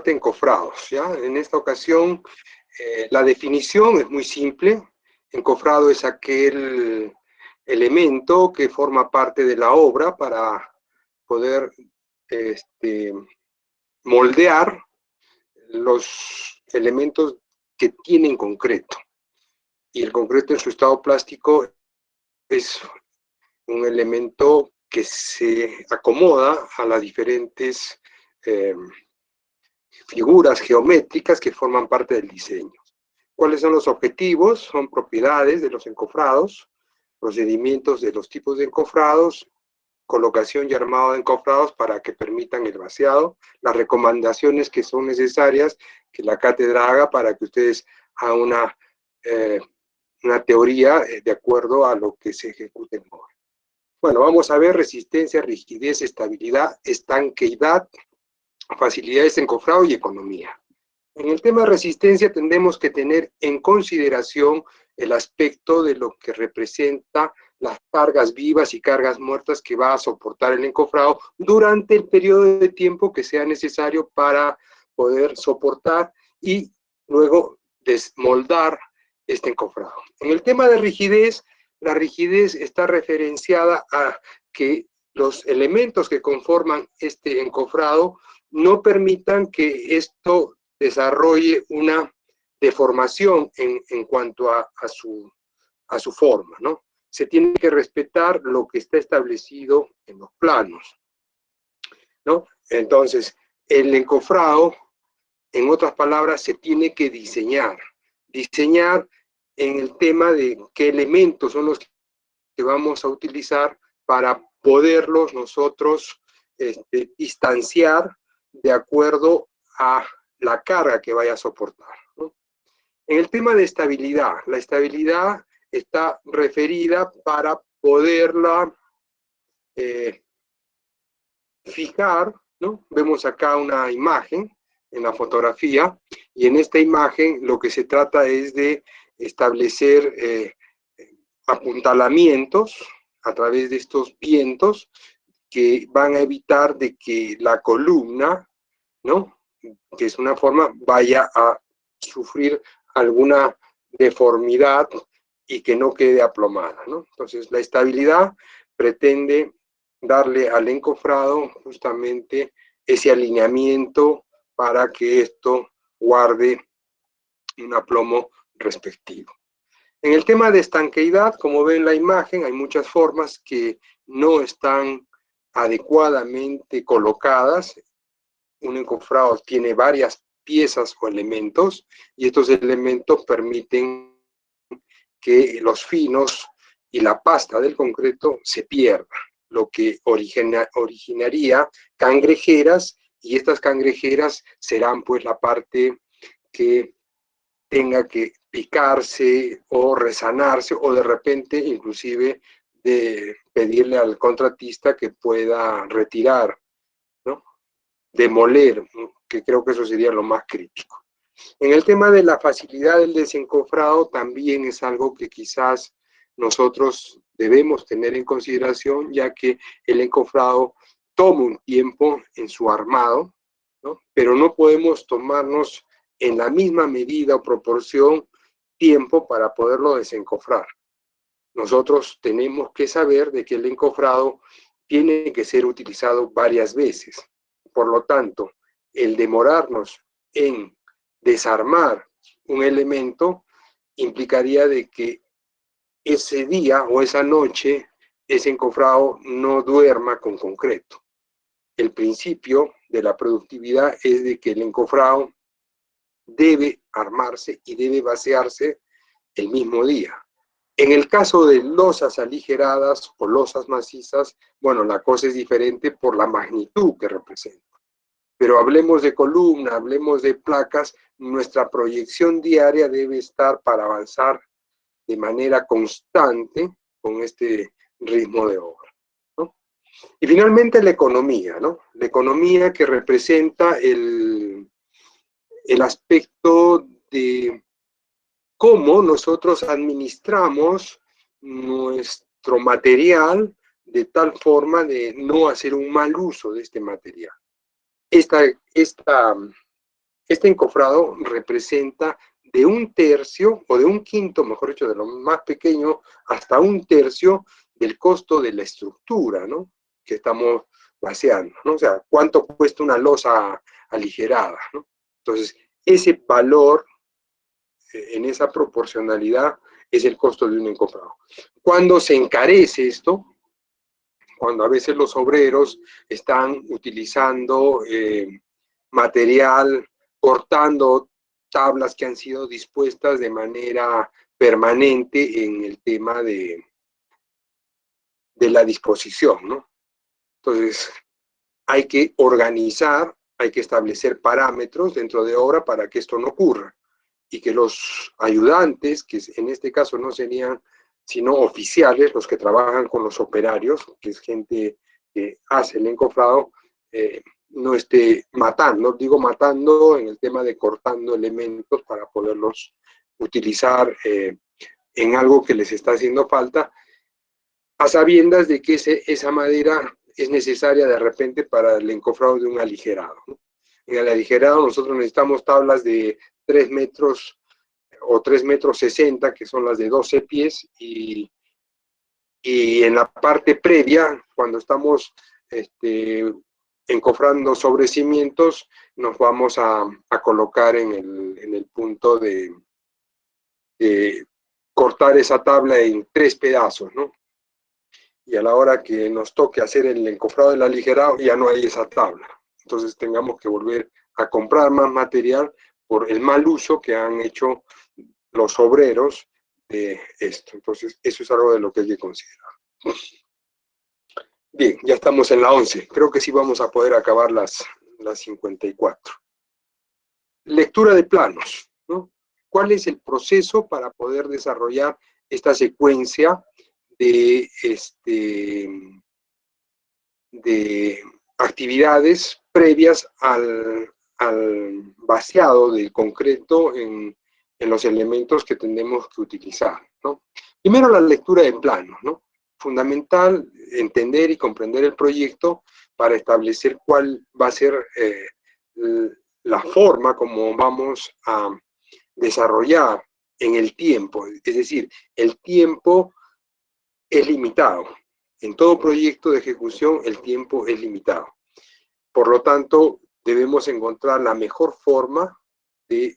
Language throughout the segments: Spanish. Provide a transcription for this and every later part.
debate encofrados, ¿ya? En esta ocasión, la definición es muy simple. Encofrado es aquel elemento que forma parte de la obra para poder moldear los elementos que tienen concreto. Y el concreto en su estado plástico es un elemento que se acomoda a las diferentes figuras geométricas que forman parte del diseño. ¿Cuáles son los objetivos? Son propiedades de los encofrados, procedimientos de los tipos de encofrados, colocación y armado de encofrados para que permitan el vaciado, las recomendaciones que son necesarias que la cátedra haga para que ustedes hagan una teoría de acuerdo a lo que se ejecute en obra. Bueno, vamos a ver resistencia, rigidez, estabilidad, estanqueidad, facilidades de encofrado y economía. En el tema de resistencia tendremos que tener en consideración el aspecto de lo que representa las cargas vivas y cargas muertas que va a soportar el encofrado durante el periodo de tiempo que sea necesario para poder soportar y luego desmoldar este encofrado. En el tema de rigidez, la rigidez está referenciada a que los elementos que conforman este encofrado no permitan que esto desarrolle una deformación en cuanto a su forma, ¿no? Se tiene que respetar lo que está establecido en los planos, ¿no? Entonces, el encofrado, en otras palabras, se tiene que diseñar en el tema de qué elementos son los que vamos a utilizar para poderlos nosotros distanciar de acuerdo a la carga que vaya a soportar, ¿no? En el tema de estabilidad, la estabilidad está referida para poderla fijar, ¿no? Vemos acá una imagen en la fotografía, y en esta imagen lo que se trata es de establecer apuntalamientos a través de estos vientos que van a evitar de que la columna, ¿no?, que es una forma, vaya a sufrir alguna deformidad y que no quede aplomada, ¿no? Entonces, la estabilidad pretende darle al encofrado justamente ese alineamiento para que esto guarde un aplomo respectivo. En el tema de estanqueidad, como ven en la imagen, hay muchas formas que no están adecuadamente colocadas. Un encofrado tiene varias piezas o elementos, y estos elementos permiten que los finos y la pasta del concreto se pierdan, lo que originaría cangrejeras, y estas cangrejeras serán pues la parte que tenga que picarse o resanarse, o de repente inclusive de pedirle al contratista que pueda retirar, ¿no?, demoler, que creo que eso sería lo más crítico. En el tema de la facilidad del desencofrado también es algo que quizás nosotros debemos tener en consideración, ya que el encofrado toma un tiempo en su armado, ¿no?, pero no podemos tomarnos en la misma medida o proporción tiempo para poderlo desencofrar. Nosotros tenemos que saber de que el encofrado tiene que ser utilizado varias veces. Por lo tanto, el demorarnos en desarmar un elemento implicaría de que ese día o esa noche ese encofrado no duerma con concreto. El principio de la productividad es de que el encofrado debe armarse y debe vaciarse el mismo día. En el caso de losas aligeradas o losas macizas, bueno, la cosa es diferente por la magnitud que representa. Pero hablemos de columna, hablemos de placas, nuestra proyección diaria debe estar para avanzar de manera constante con este ritmo de obra, ¿no? Y finalmente la economía, ¿no? La economía que representa el aspecto de cómo nosotros administramos nuestro material de tal forma de no hacer un mal uso de este material. Esta Este encofrado representa de 1/3 o de 1/5, mejor dicho, de lo más pequeño, hasta 1/3 del costo de la estructura, ¿no?, que estamos vaciando, ¿no? O sea, ¿cuánto cuesta una losa aligerada, ¿no? Entonces, ese valor, en esa proporcionalidad, es el costo de un encofrado. Cuando se encarece esto, cuando a veces los obreros están utilizando material, cortando tablas que han sido dispuestas de manera permanente en el tema de la disposición, ¿no? Entonces, hay que organizar, hay que establecer parámetros dentro de obra para que esto no ocurra, y que los ayudantes, que en este caso no serían sino oficiales, los que trabajan con los operarios, que es gente que hace el encofrado, no esté matando, digo matando en el tema de cortando elementos para poderlos utilizar en algo que les está haciendo falta, a sabiendas de que esa madera es necesaria de repente para el encofrado de un aligerado, ¿no? En el aligerado nosotros necesitamos tablas de 3 metros o 3,60 metros, que son las de 12 pies, y en la parte previa, cuando estamos encofrando sobre cimientos, nos vamos a colocar en el punto de cortar esa tabla en 3 pedazos, ¿no? Y a la hora que nos toque hacer el encofrado del aligerado, ya no hay esa tabla. Entonces tengamos que volver a comprar más material por el mal uso que han hecho los obreros de esto. Entonces, eso es algo de lo que hay que considerar. Bien, ya estamos en la 11. Creo que sí vamos a poder acabar las 54. Lectura de planos, ¿no? ¿Cuál es el proceso para poder desarrollar esta secuencia de actividades previas al vaciado del concreto en los elementos que tenemos que utilizar, ¿no? Primero, la lectura de planos, ¿no? Fundamental entender y comprender el proyecto para establecer cuál va a ser la forma como vamos a desarrollar en el tiempo. Es decir, el tiempo es limitado. En todo proyecto de ejecución el tiempo es limitado. Por lo tanto, debemos encontrar la mejor forma de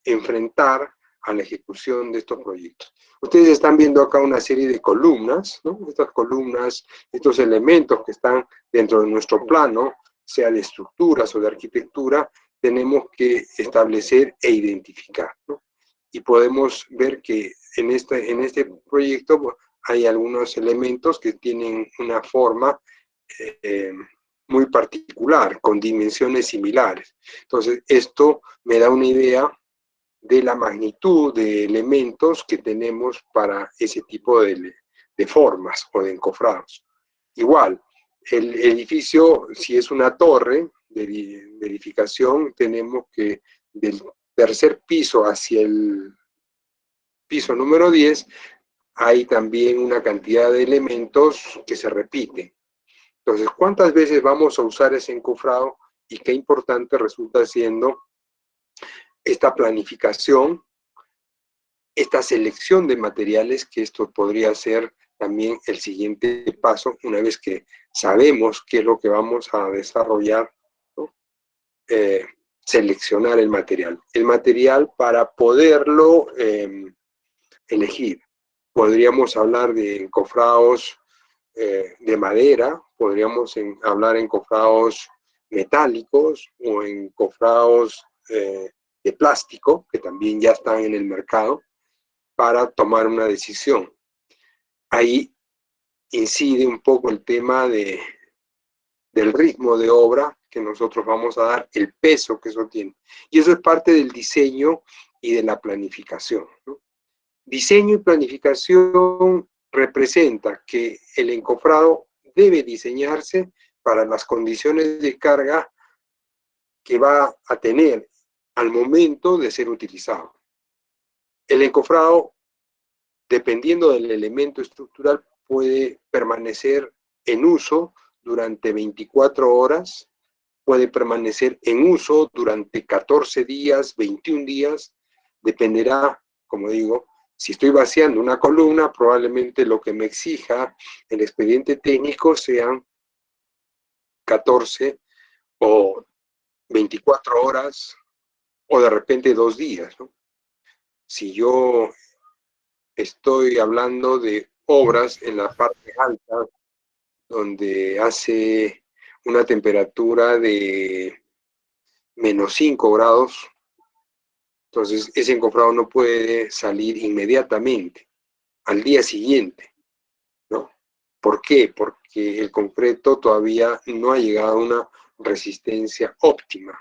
enfrentar a la ejecución de estos proyectos. Ustedes están viendo acá una serie de columnas, ¿no? Estas columnas, estos elementos que están dentro de nuestro plano, sea de estructuras o de arquitectura, tenemos que establecer e identificar, ¿no? Y podemos ver que en este proyecto hay algunos elementos que tienen una forma muy particular, con dimensiones similares. Entonces, esto me da una idea de la magnitud de elementos que tenemos para ese tipo de formas o de encofrados. Igual, el edificio, si es una torre de edificación, tenemos que del tercer piso hacia el piso número 10, hay también una cantidad de elementos que se repiten. Entonces, ¿cuántas veces vamos a usar ese encofrado y qué importante resulta siendo esta planificación, esta selección de materiales, que esto podría ser también el siguiente paso una vez que sabemos qué es lo que vamos a desarrollar, ¿no? Seleccionar el material para poderlo elegir. Podríamos hablar de encofrados de madera, podríamos hablar en encofrados metálicos o en encofrados de plástico, que también ya están en el mercado, para tomar una decisión. Ahí incide un poco el tema del ritmo de obra que nosotros vamos a dar, el peso que eso tiene. Y eso es parte del diseño y de la planificación, ¿no? Diseño y planificación representa que el encofrado debe diseñarse para las condiciones de carga que va a tener al momento de ser utilizado. El encofrado, dependiendo del elemento estructural, puede permanecer en uso durante 24 horas puede permanecer en uso durante 14 días, 21 días, dependerá, como digo, si estoy vaciando una columna, probablemente lo que me exija el expediente técnico sean 14 o 24 horas o de repente 2 días, ¿no? Si yo estoy hablando de obras en la parte alta, donde hace una temperatura de -5 grados, entonces ese encofrado no puede salir inmediatamente, al día siguiente, ¿no? ¿Por qué? Porque el concreto todavía no ha llegado a una resistencia óptima.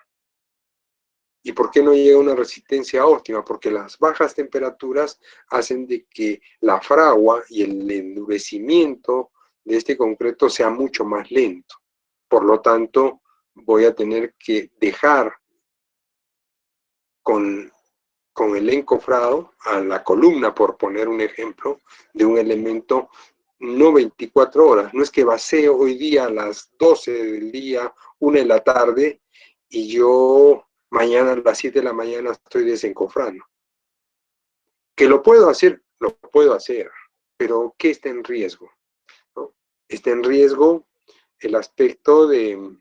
¿Y por qué no llega a una resistencia óptima? Porque las bajas temperaturas hacen de que la fragua y el endurecimiento de este concreto sea mucho más lento. Por lo tanto, voy a tener que dejar con el encofrado a la columna, por poner un ejemplo, de un elemento no 24 horas. No es que vacío hoy día a las 12 del día, 1 de la tarde, y yo mañana a las 7 de la mañana estoy desencofrando. Que lo puedo hacer, pero ¿qué está en riesgo? ¿No? Está en riesgo el aspecto de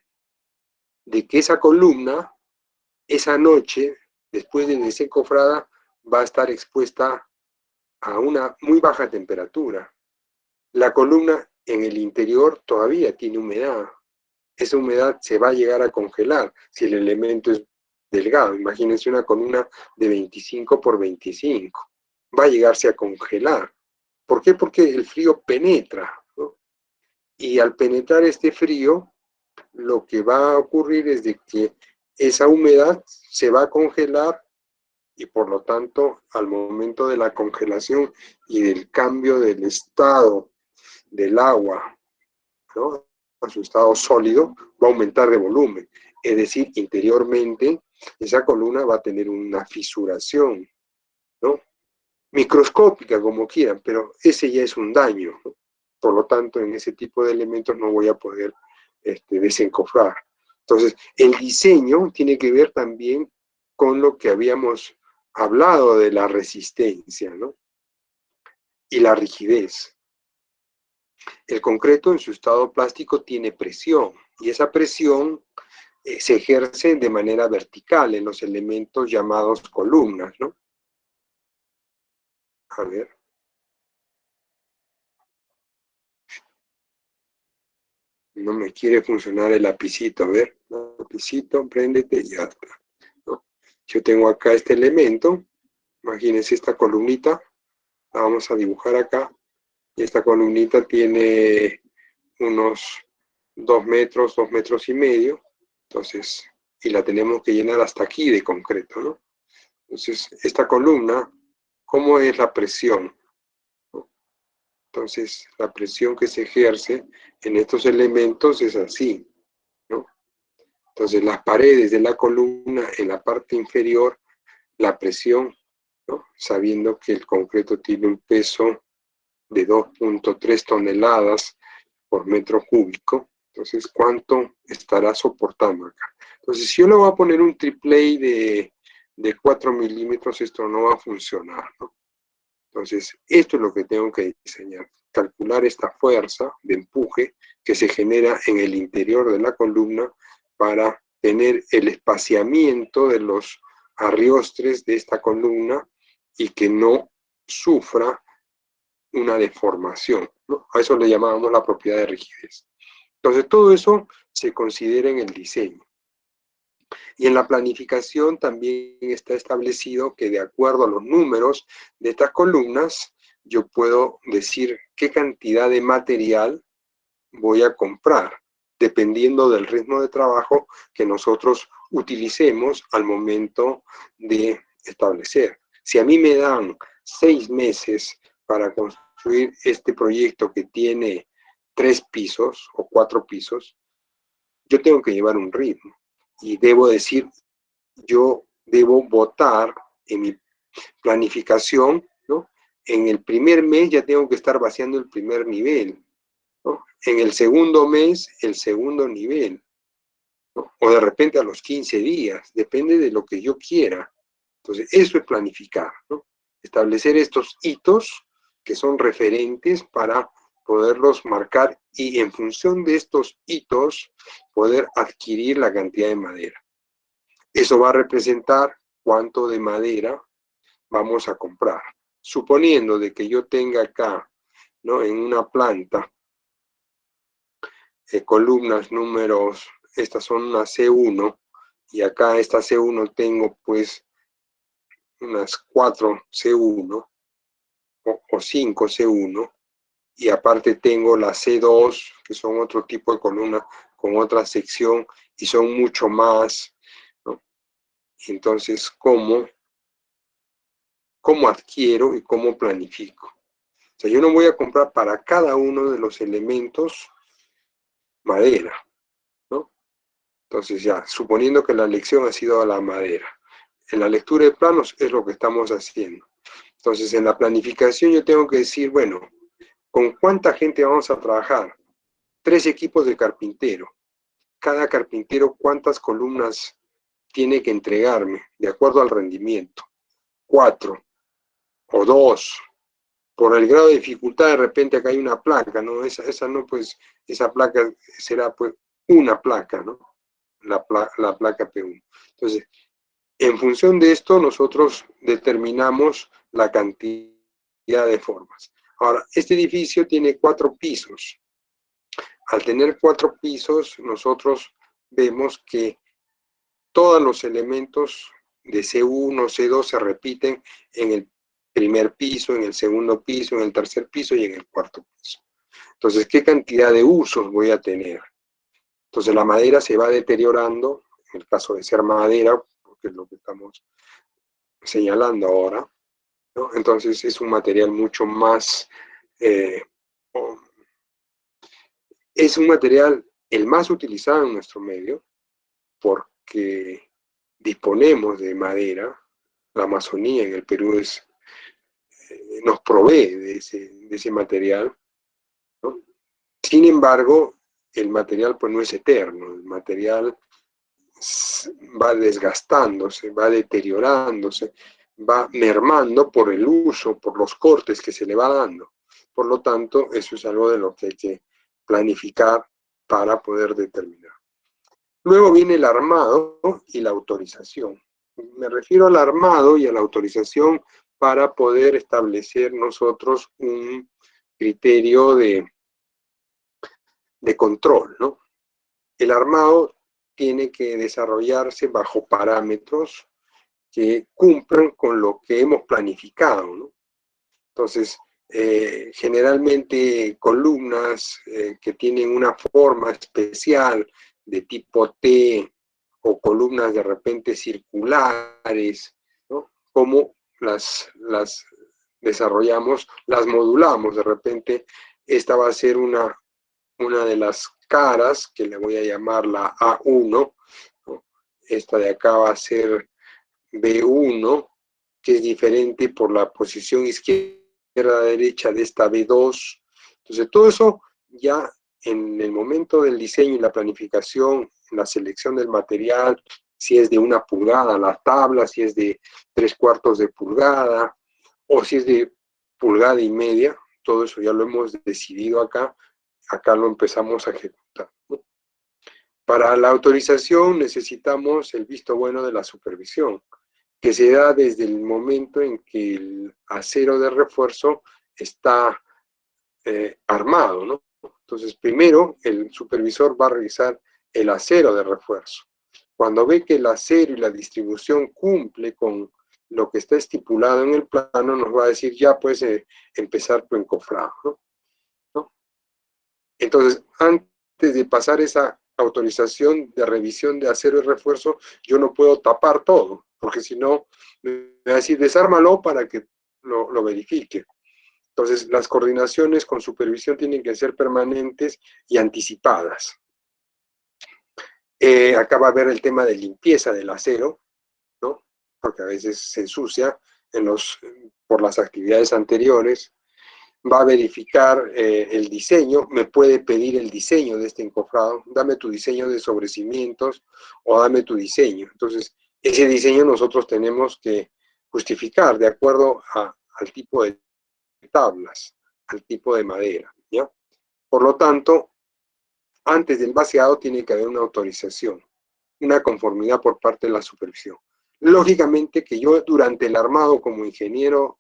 que esa columna, esa noche, después de desencofrada, va a estar expuesta a una muy baja temperatura. La columna en el interior todavía tiene humedad. Esa humedad se va a llegar a congelar si el elemento es delgado. Imagínense una columna de 25 por 25. Va a llegarse a congelar. ¿Por qué? Porque el frío penetra, ¿no? Y al penetrar este frío, lo que va a ocurrir es de que esa humedad se va a congelar y por lo tanto, al momento de la congelación y del cambio del estado del agua, ¿no?, a su estado sólido, va a aumentar de volumen. Es decir, interiormente, esa columna va a tener una fisuración, ¿no?, microscópica, como quieran, pero ese ya es un daño, ¿no? Por lo tanto, en ese tipo de elementos no voy a poder desencofrar. Entonces, el diseño tiene que ver también con lo que habíamos hablado de la resistencia, ¿no?, y la rigidez. El concreto en su estado plástico tiene presión, y esa presión se ejerce de manera vertical en los elementos llamados columnas, ¿no? A ver. No me quiere funcionar el lapicito, a ver. Lapicito, préndete y ya está, ¿no? Yo tengo acá este elemento, imagínense esta columnita, la vamos a dibujar acá, y esta columnita tiene unos 2 metros, 2 metros y medio, entonces, y la tenemos que llenar hasta aquí de concreto, ¿no? Entonces, esta columna, ¿cómo es la presión? Entonces, la presión que se ejerce en estos elementos es así, ¿no? Entonces, las paredes de la columna, en la parte inferior, la presión, ¿no?, sabiendo que el concreto tiene un peso de 2.3 toneladas por metro cúbico, entonces, ¿cuánto estará soportando acá? Entonces, si yo le voy a poner un triplay de 4 milímetros, esto no va a funcionar, ¿no? Entonces, esto es lo que tengo que diseñar, calcular esta fuerza de empuje que se genera en el interior de la columna para tener el espaciamiento de los arriostres de esta columna y que no sufra una deformación, ¿no? A eso le llamábamos la propiedad de rigidez. Entonces, todo eso se considera en el diseño. Y en la planificación también está establecido que de acuerdo a los números de estas columnas, yo puedo decir qué cantidad de material voy a comprar, dependiendo del ritmo de trabajo que nosotros utilicemos al momento de establecer. Si a mí me dan 6 meses para construir este proyecto que tiene 3 pisos o 4 pisos, yo tengo que llevar un ritmo. Y debo decir, yo debo votar en mi planificación, ¿no? En el primer mes ya tengo que estar vaciando el primer nivel, ¿no? En el segundo mes, el segundo nivel. ¿no? O de repente a los 15 días, depende de lo que yo quiera. Entonces, eso es planificar, ¿no? Establecer estos hitos que son referentes para poderlos marcar y en función de estos hitos poder adquirir la cantidad de madera. Eso va a representar cuánto de madera vamos a comprar. Suponiendo de que yo tenga acá, ¿no?, en una planta, columnas números, estas son una C1, y acá esta C1 tengo pues unas 4 C1 o 5 C1, y aparte tengo la C2, que son otro tipo de columna con otra sección y son mucho más, ¿no? Entonces, ¿cómo adquiero y cómo planifico? O sea, yo no voy a comprar para cada uno de los elementos madera, ¿no? Entonces ya, suponiendo que la elección ha sido a la madera, en la lectura de planos es lo que estamos haciendo. Entonces, en la planificación yo tengo que decir, bueno, ¿con cuánta gente vamos a trabajar? 3 equipos de carpintero. Cada carpintero, ¿cuántas columnas tiene que entregarme de acuerdo al rendimiento? 4 o 2. Por el grado de dificultad, de repente acá hay una placa, ¿no? Esa no, pues, esa placa será pues una placa, ¿no? La placa P1. Entonces, en función de esto, nosotros determinamos la cantidad de formas. Ahora, este edificio tiene 4 pisos. Al tener 4 pisos, nosotros vemos que todos los elementos de C1, C2 se repiten en el primer piso, en el segundo piso, en el tercer piso y en el cuarto piso. Entonces, ¿qué cantidad de usos voy a tener? Entonces, la madera se va deteriorando, en el caso de ser madera, porque es lo que estamos señalando ahora, ¿no? Entonces, es un material mucho más... es un material el más utilizado en nuestro medio, porque disponemos de madera. La Amazonía en el Perú nos provee de ese material, ¿no? Sin embargo, el material pues no es eterno, el material va desgastándose, va deteriorándose, va mermando por el uso, por los cortes que se le va dando. Por lo tanto, eso es algo de lo que hay que planificar para poder determinar. Luego viene el armado y la autorización. Me refiero al armado y a la autorización para poder establecer nosotros un criterio de control, ¿no? El armado tiene que desarrollarse bajo parámetros que cumplan con lo que hemos planificado, ¿no? Entonces, generalmente columnas que tienen una forma especial de tipo T o columnas de repente circulares, ¿no? Como las desarrollamos, las modulamos. De repente, esta va a ser una de las caras, que le voy a llamar la A1, ¿no? Esta de acá va a ser B1, que es diferente por la posición izquierda-derecha de esta B2. Entonces, todo eso ya en el momento del diseño y la planificación, en la selección del material, si es de 1 pulgada la tabla, si es de 3/4 de pulgada, o si es de 1,5 pulgadas, todo eso ya lo hemos decidido acá lo empezamos a ejecutar, ¿no? Para la autorización necesitamos el visto bueno de la supervisión, que se da desde el momento en que el acero de refuerzo está armado, ¿no? Entonces, primero el supervisor va a revisar el acero de refuerzo. Cuando ve que el acero y la distribución cumple con lo que está estipulado en el plano, nos va a decir, ya puedes empezar tu encofrado, ¿no? Entonces, antes de pasar esa autorización de revisión de acero y refuerzo, yo no puedo tapar todo, porque si no, me va a decir, desármalo para que lo verifique. Entonces, las coordinaciones con supervisión tienen que ser permanentes y anticipadas. Acá va a haber el tema de limpieza del acero, ¿no? Porque a veces se ensucia por las actividades anteriores. va a verificar el diseño, me puede pedir el diseño de este encofrado, dame tu diseño de sobrecimientos o dame tu diseño. Entonces, ese diseño nosotros tenemos que justificar de acuerdo al tipo de tablas, al tipo de madera, ¿ya? Por lo tanto, antes del vaciado tiene que haber una autorización, una conformidad por parte de la supervisión. Lógicamente que yo durante el armado como ingeniero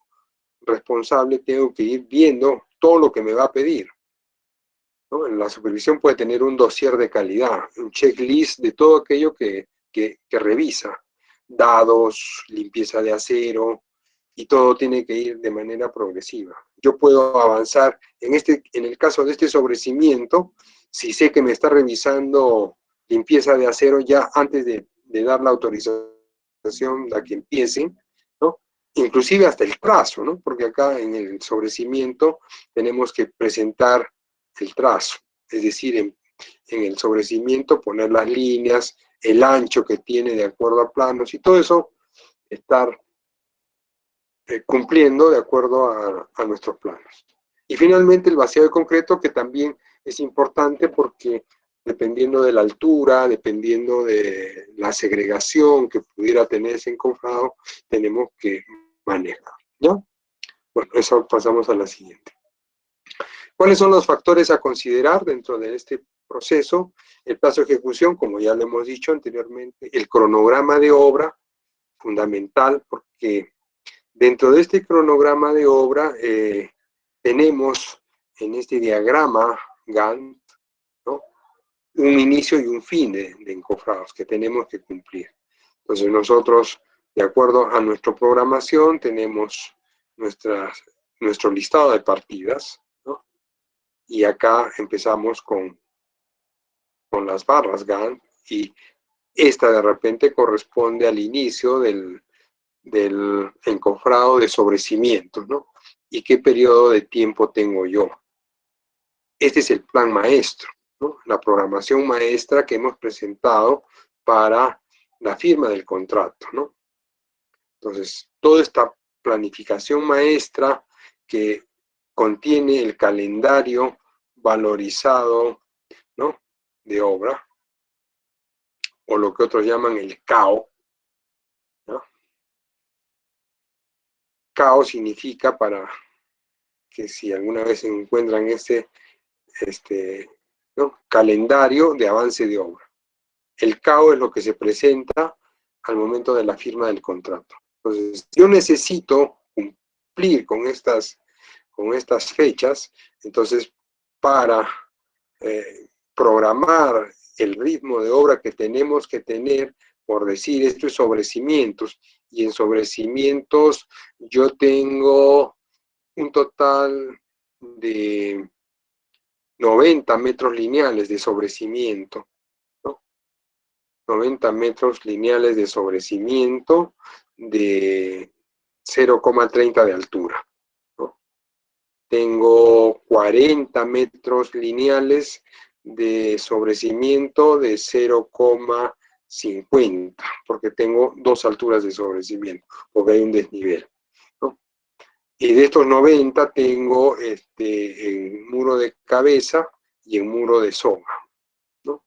responsable tengo que ir viendo todo lo que me va a pedir, ¿no? La supervisión puede tener un dossier de calidad, un checklist de todo aquello que revisa, dados, limpieza de acero, y todo tiene que ir de manera progresiva. Yo puedo avanzar, en el caso de este sobrecimiento, si sé que me está revisando limpieza de acero ya antes de dar la autorización a que empiece, ¿no? Inclusive hasta el trazo, ¿no? Porque acá en el sobrecimiento tenemos que presentar el trazo, es decir, en el sobrecimiento poner las líneas, el ancho que tiene de acuerdo a planos y todo eso, estar cumpliendo de acuerdo a nuestros planos. Y finalmente el vaciado de concreto, que también es importante porque dependiendo de la altura, dependiendo de la segregación que pudiera tener ese encofrado, tenemos que manejar, ¿ya? Bueno, eso pasamos a la siguiente. ¿Cuáles son los factores a considerar dentro de este proceso? El plazo de ejecución, como ya lo hemos dicho anteriormente, el cronograma de obra, fundamental, porque dentro de este cronograma de obra tenemos en este diagrama Gantt, ¿no?, un inicio y un fin de encofrados que tenemos que cumplir. Entonces nosotros, de acuerdo a nuestra programación, tenemos nuestro listado de partidas, ¿no? Y acá empezamos con las barras Gantt, y esta de repente corresponde al inicio del encofrado de sobrecimientos, ¿no? ¿Y qué periodo de tiempo tengo yo? Este es el plan maestro, ¿no? La programación maestra que hemos presentado para la firma del contrato, ¿no? Entonces, toda esta planificación maestra que contiene el calendario valorizado, ¿no?, de obra, o lo que otros llaman el CAO, ¿no? CAO significa, para que si alguna vez se encuentran ¿no?, calendario de avance de obra. El CAO es lo que se presenta al momento de la firma del contrato. Entonces, yo necesito cumplir con estas fechas, entonces, para programar el ritmo de obra que tenemos que tener, por decir, esto es sobrecimientos, y en sobrecimientos yo tengo un total de 90 metros lineales de sobrecimiento, ¿no? 90 metros lineales de sobrecimiento de 0,30 de altura, ¿no? Tengo 40 metros lineales de sobrecimiento de 0,50, porque tengo dos alturas de sobrecimiento, porque hay un desnivel, ¿no? Y de estos 90 tengo en muro de cabeza y en muro de soga, ¿no?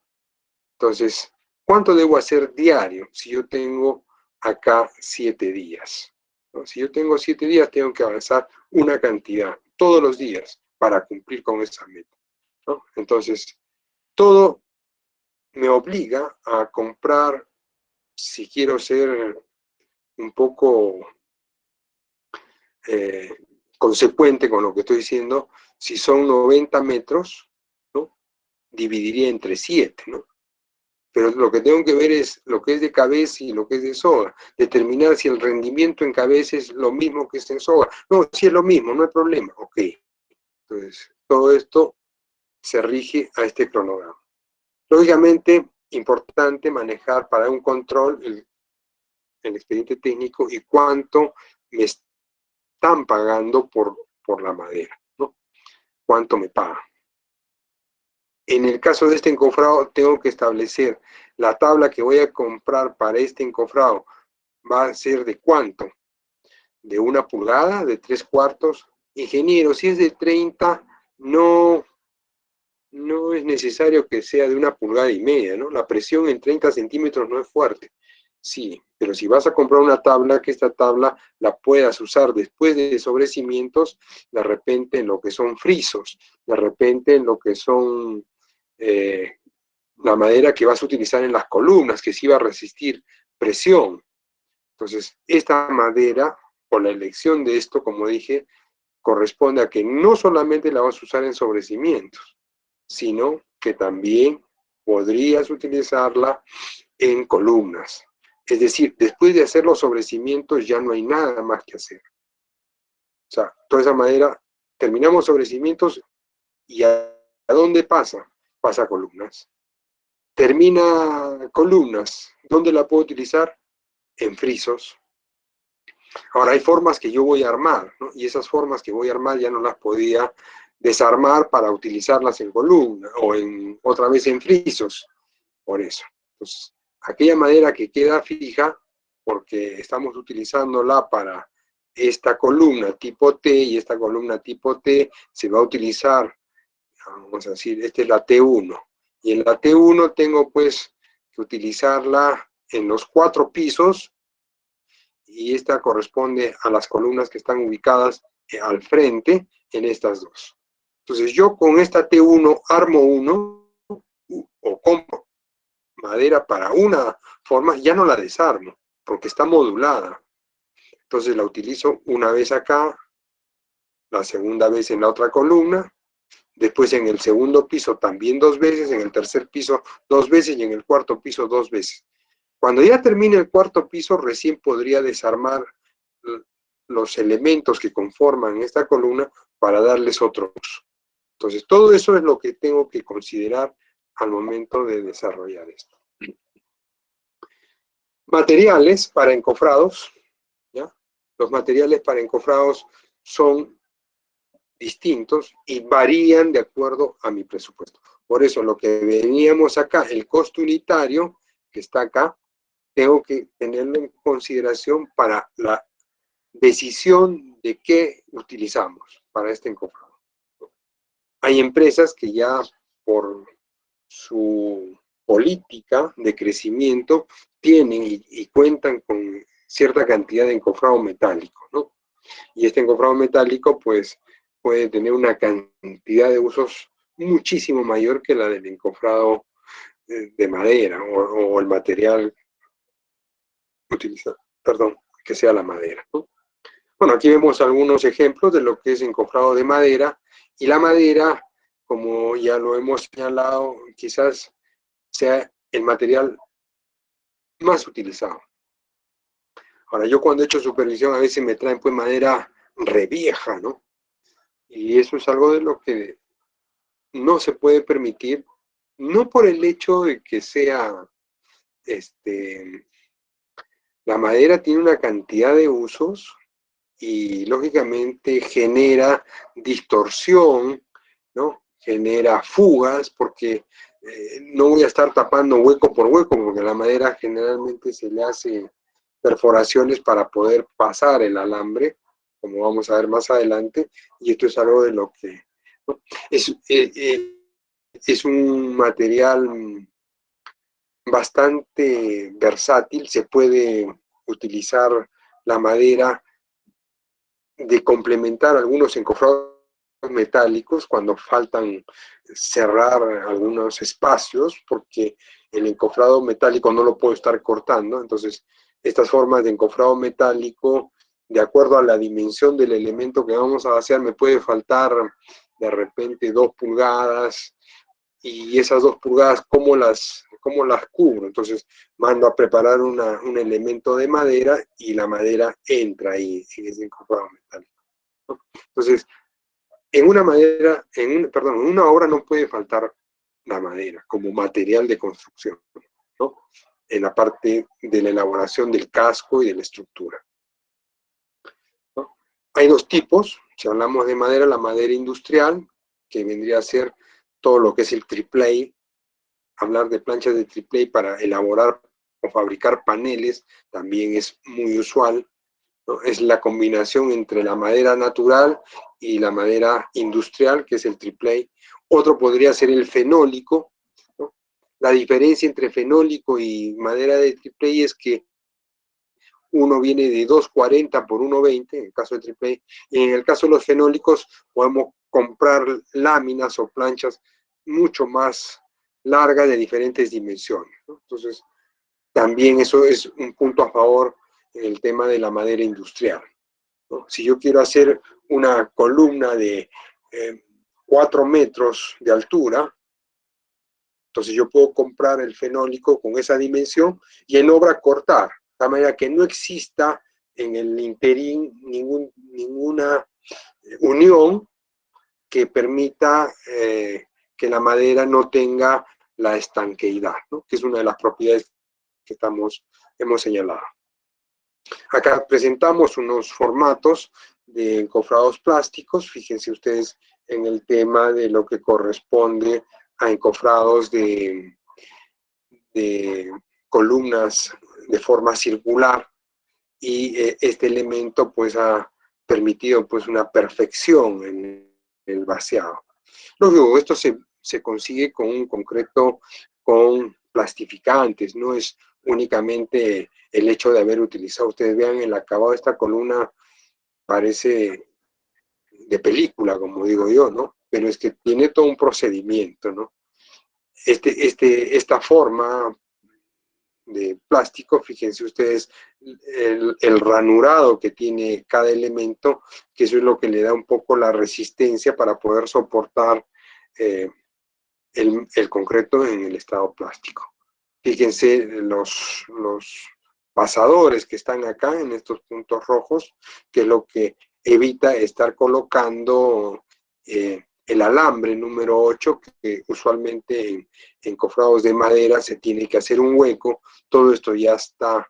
Entonces, ¿cuánto debo hacer diario si yo tengo acá 7 días? ¿No? Si yo tengo 7 días, tengo que avanzar una cantidad todos los días para cumplir con esa meta, ¿no? Entonces, todo me obliga a comprar, si quiero ser un poco consecuente con lo que estoy diciendo, si son 90 metros, ¿no?, dividiría entre 7, ¿no? Pero lo que tengo que ver es lo que es de cabeza y lo que es de soga. Determinar si el rendimiento en cabeza es lo mismo que es en soga. No, si es lo mismo, no hay problema. Ok. Entonces, todo esto se rige a este cronograma. Lógicamente, importante manejar para un control el expediente técnico y cuánto me están pagando por la madera, ¿no? Cuánto me pagan. En el caso de este encofrado, tengo que establecer la tabla que voy a comprar para este encofrado. ¿Va a ser de cuánto? ¿De 1 pulgada? ¿De 3/4? ingeniero, si es de 30, no es necesario que sea de 1,5 pulgadas, ¿no? La presión en 30 centímetros no es fuerte. Sí, pero si vas a comprar una tabla, que esta tabla la puedas usar después de sobrecimientos, de repente en lo que son frisos, de repente en lo que son la madera que vas a utilizar en las columnas, que sí va a resistir presión. Entonces, esta madera, por la elección de esto, como dije, corresponde a que no solamente la vas a usar en sobrecimientos, sino que también podrías utilizarla en columnas. Es decir, después de hacer los sobrecimientos ya no hay nada más que hacer. O sea, toda esa madera, terminamos sobrecimientos y ¿a dónde pasa? Pasa a columnas. Termina columnas. ¿Dónde la puedo utilizar? En frisos. Ahora hay formas que yo voy a armar, ¿no? Y esas formas que voy a armar ya no las podía desarmar para utilizarlas en columna o otra vez en frisos. Por eso. Entonces, aquella madera que queda fija, porque estamos utilizándola para esta columna tipo T y esta columna tipo T se va a utilizar, vamos a decir, esta es la T1. Y en la T1 tengo pues que utilizarla en los 4 pisos y esta corresponde a las columnas que están ubicadas al frente en estas dos. Entonces yo con esta T1 armo uno o compro madera para una forma, ya no la desarmo, porque está modulada. Entonces la utilizo una vez acá, la segunda vez en la otra columna, después en el segundo piso también 2 veces, en el tercer piso 2 veces y en el cuarto piso 2 veces. Cuando ya termine el cuarto piso, recién podría desarmar los elementos que conforman esta columna para darles otro uso. Entonces, todo eso es lo que tengo que considerar al momento de desarrollar esto. Materiales para encofrados, ¿ya? Los materiales para encofrados son distintos y varían de acuerdo a mi presupuesto. Por eso lo que veníamos acá, el costo unitario, que está acá, tengo que tenerlo en consideración para la decisión de qué utilizamos para este encofrado. Hay empresas que ya por su política de crecimiento tienen y cuentan con cierta cantidad de encofrado metálico, ¿no? Y este encofrado metálico pues puede tener una cantidad de usos muchísimo mayor que la del encofrado de madera o el material utilizado, perdón, que sea la madera, ¿no? Bueno, aquí vemos algunos ejemplos de lo que es encofrado de madera, y la madera, como ya lo hemos señalado, quizás sea el material más utilizado. Ahora, yo cuando he hecho supervisión a veces me traen pues madera revieja, ¿no? Y eso es algo de lo que no se puede permitir, no por el hecho de que sea, la madera tiene una cantidad de usos y lógicamente genera distorsión, ¿no? Genera fugas, porque no voy a estar tapando hueco por hueco, porque la madera generalmente se le hace perforaciones para poder pasar el alambre, como vamos a ver más adelante, y esto es algo de lo que, ¿no? Es un material bastante versátil, se puede utilizar la madera de complementar algunos encofrados metálicos cuando faltan cerrar algunos espacios, porque el encofrado metálico no lo puedo estar cortando. Entonces estas formas de encofrado metálico, de acuerdo a la dimensión del elemento que vamos a hacer, me puede faltar de repente 2 pulgadas, y esas 2 pulgadas, ¿cómo las cubro? Entonces mando a preparar un elemento de madera y la madera entra ahí en ese encofrado metálico, ¿no? Entonces, en una obra no puede faltar la madera como material de construcción, ¿no? En la parte de la elaboración del casco y de la estructura, ¿no? Hay 2 tipos, si hablamos de madera, la madera industrial, que vendría a ser todo lo que es el triplay. Hablar de planchas de triplay para elaborar o fabricar paneles también es muy usual. ¿no? Es la combinación entre la madera natural y la madera industrial, que es el AAA. Otro podría ser el fenólico, ¿no? La diferencia entre fenólico y madera de AAA es que uno viene de 2,40 por 1,20 en el caso de AAA, y en el caso de los fenólicos podemos comprar láminas o planchas mucho más largas de diferentes dimensiones, ¿no? Entonces, también eso es un punto a favor en el tema de la madera industrial, ¿no? Si yo quiero hacer una columna de 4 metros de altura, entonces yo puedo comprar el fenólico con esa dimensión y en obra cortar, de manera que no exista en el interín ninguna unión que permita que la madera no tenga la estanqueidad, ¿no? Que es una de las propiedades que hemos señalado. Acá presentamos unos formatos de encofrados plásticos. Fíjense ustedes en el tema de lo que corresponde a encofrados de columnas de forma circular, y este elemento pues ha permitido pues una perfección en el vaciado. Luego, esto se consigue con un concreto con plastificantes, no es únicamente el hecho de haber utilizado. Ustedes vean el acabado de esta columna, parece de película, como digo yo, ¿no? Pero es que tiene todo un procedimiento, ¿no? Esta forma de plástico, fíjense ustedes el ranurado que tiene cada elemento, que eso es lo que le da un poco la resistencia para poder soportar el concreto en el estado plástico. Fíjense los pasadores que están acá en estos puntos rojos, que es lo que evita estar colocando el alambre número 8, que usualmente en encofrados de madera se tiene que hacer un hueco. Todo esto ya está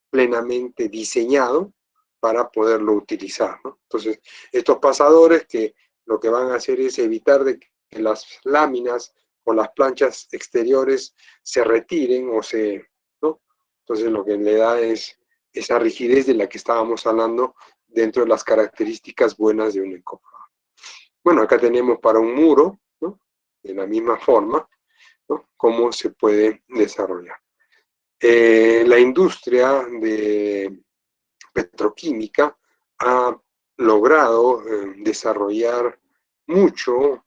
plenamente diseñado para poderlo utilizar, ¿no? Entonces, estos pasadores que lo que van a hacer es evitar de que las láminas o las planchas exteriores se retiren o ¿no? Entonces, lo que le da es esa rigidez de la que estábamos hablando dentro de las características buenas de un encofrado. Bueno, acá tenemos para un muro, ¿no? De la misma forma, ¿no? Cómo se puede desarrollar. La industria de petroquímica ha logrado desarrollar mucho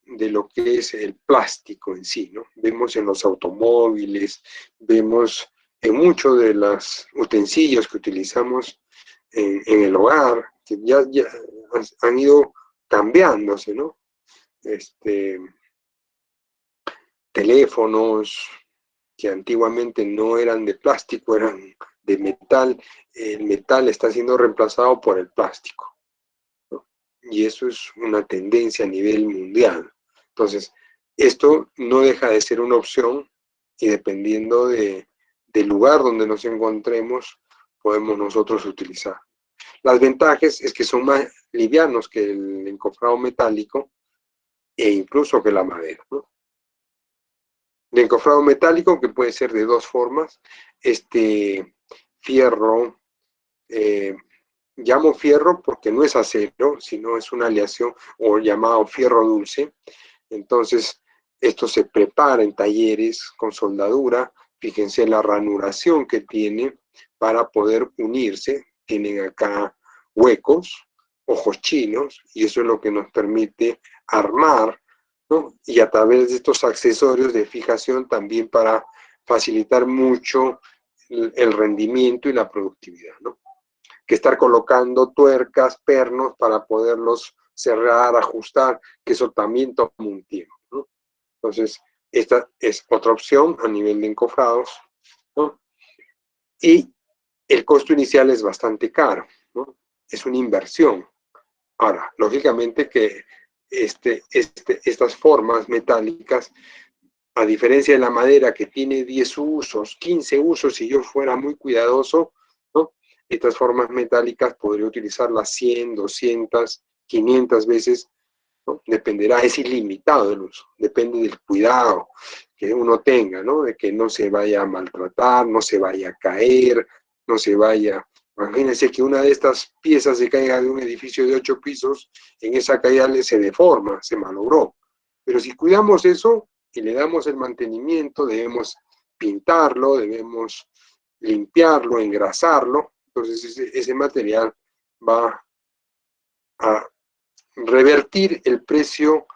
de lo que es el plástico en sí, ¿no? Vemos en los automóviles, vemos en muchos de los utensilios que utilizamos en el hogar, que ya han ido cambiándose, ¿no? Teléfonos que antiguamente no eran de plástico, eran de metal. El metal está siendo reemplazado por el plástico, ¿no? Y eso es una tendencia a nivel mundial. Entonces, esto no deja de ser una opción, y dependiendo del lugar donde nos encontremos, podemos nosotros utilizar. Las ventajas es que son más livianos que el encofrado metálico e incluso que la madera, ¿no? De encofrado metálico, que puede ser de dos formas. Fierro, llamo fierro porque no es acero, sino es una aleación, o llamado fierro dulce. Entonces, esto se prepara en talleres con soldadura. Fíjense la ranuración que tiene para poder unirse. Tienen acá huecos, ojos chinos, y eso es lo que nos permite armar, ¿no? Y a través de estos accesorios de fijación también para facilitar mucho el rendimiento y la productividad, ¿no? Que estar colocando tuercas, pernos para poderlos cerrar, ajustar, que eso también toma un tiempo, ¿no? Entonces, esta es otra opción a nivel de encofrados, ¿no? Y el costo inicial es bastante caro, ¿no? Es una inversión. Ahora, lógicamente que estas formas metálicas, a diferencia de la madera que tiene 10 usos, 15 usos, si yo fuera muy cuidadoso, ¿no? Estas formas metálicas podría utilizarlas 100, 200, 500 veces, ¿no? Dependerá, es ilimitado el uso, depende del cuidado que uno tenga, ¿no? De que no se vaya a maltratar, no se vaya a caer, no se vaya, Imagínense que una de estas piezas se caiga de un edificio de 8 pisos, en esa caída se deforma, se malogró. Pero si cuidamos eso y le damos el mantenimiento, debemos pintarlo, debemos limpiarlo, engrasarlo, entonces ese material va a revertir el precio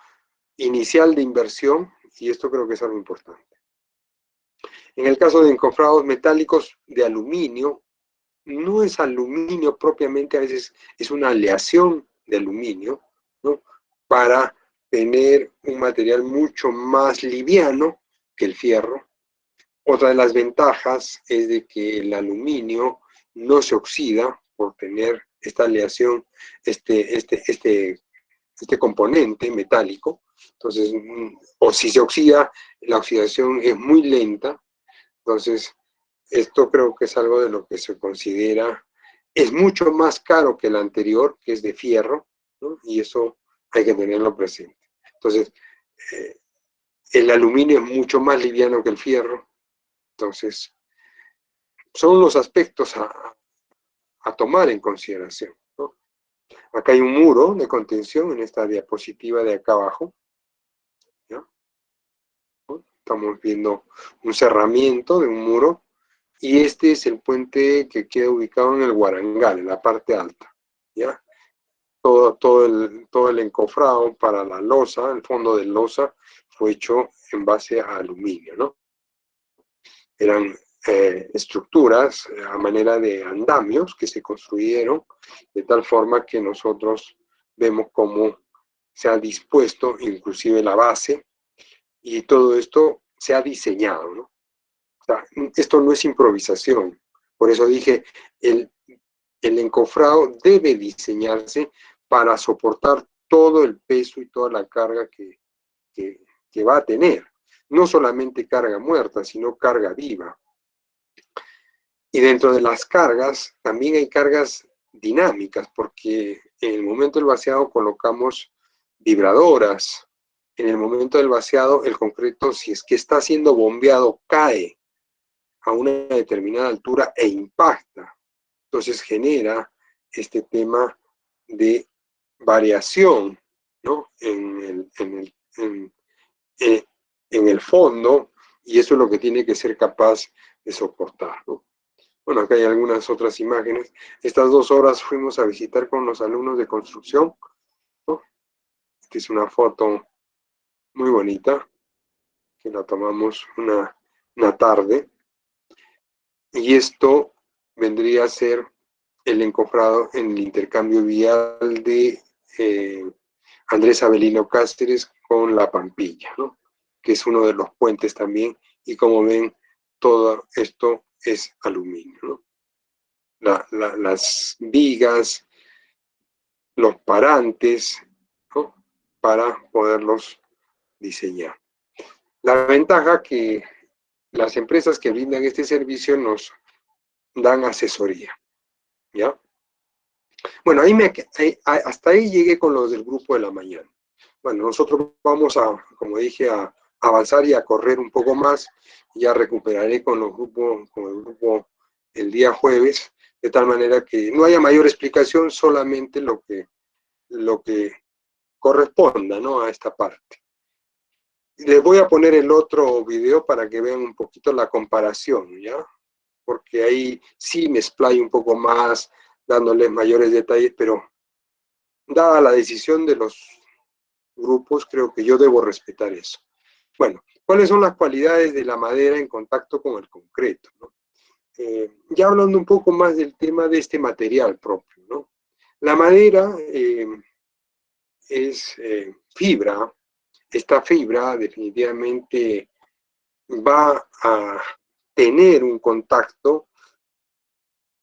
inicial de inversión, y esto creo que es algo importante. En el caso de encofrados metálicos de aluminio, no es aluminio propiamente, a veces es una aleación de aluminio, ¿no? Para tener un material mucho más liviano que el fierro. Otra de las ventajas es de que el aluminio no se oxida por tener esta aleación, este componente metálico. Entonces, o si se oxida, la oxidación es muy lenta. Entonces, esto creo que es algo de lo que se considera, es mucho más caro que el anterior, que es de fierro, ¿no? Y eso hay que tenerlo presente. Entonces, el aluminio es mucho más liviano que el fierro. Entonces, son los aspectos a tomar en consideración, ¿no? Acá hay un muro de contención en esta diapositiva de acá abajo, ¿ya? ¿No? Estamos viendo un cerramiento de un muro, y este es el puente que queda ubicado en el Guarangal, en la parte alta, ¿ya? Todo el encofrado para la losa, el fondo de losa, fue hecho en base a aluminio, ¿no? Eran estructuras a manera de andamios que se construyeron de tal forma que nosotros vemos cómo se ha dispuesto inclusive la base, y todo esto se ha diseñado, ¿no? O sea, esto no es improvisación. Por eso dije, el encofrado debe diseñarse para soportar todo el peso y toda la carga que va a tener. No solamente carga muerta, sino carga viva. Y dentro de las cargas, también hay cargas dinámicas, porque en el momento del vaciado colocamos vibradoras. En el momento del vaciado, el concreto, si es que está siendo bombeado, cae a una determinada altura e impacta. Entonces genera este tema de variación, ¿no? En el fondo, y eso es lo que tiene que ser capaz de soportar, ¿no? Bueno, acá hay algunas otras imágenes. Estas 2 horas fuimos a visitar con los alumnos de construcción, ¿no? Esta es una foto muy bonita, que la tomamos una tarde, y esto vendría a ser el encofrado en el intercambio vial de Andrés Avelino Cáceres con La Pampilla, ¿no? Que es uno de los puentes también, y como ven, todo esto es aluminio, ¿no? Las vigas, los parantes, ¿no? Para poderlos diseñar. La ventaja que las empresas que brindan este servicio nos dan asesoría, ¿ya? Bueno, hasta ahí llegué con los del grupo de la mañana. Bueno, nosotros vamos a, como dije, a avanzar y a correr un poco más. Ya recuperaré con el grupo el día jueves, de tal manera que no haya mayor explicación, solamente lo que corresponda, ¿no? A esta parte. Les voy a poner el otro video para que vean un poquito la comparación, ¿ya? Porque ahí sí me explayo un poco más, dándoles mayores detalles, pero dada la decisión de los grupos, creo que yo debo respetar eso. Bueno, ¿cuáles son las cualidades de la madera en contacto con el concreto, ¿no? Ya hablando un poco más del tema de este material propio, ¿no? La madera es fibra. Esta fibra definitivamente va a tener un contacto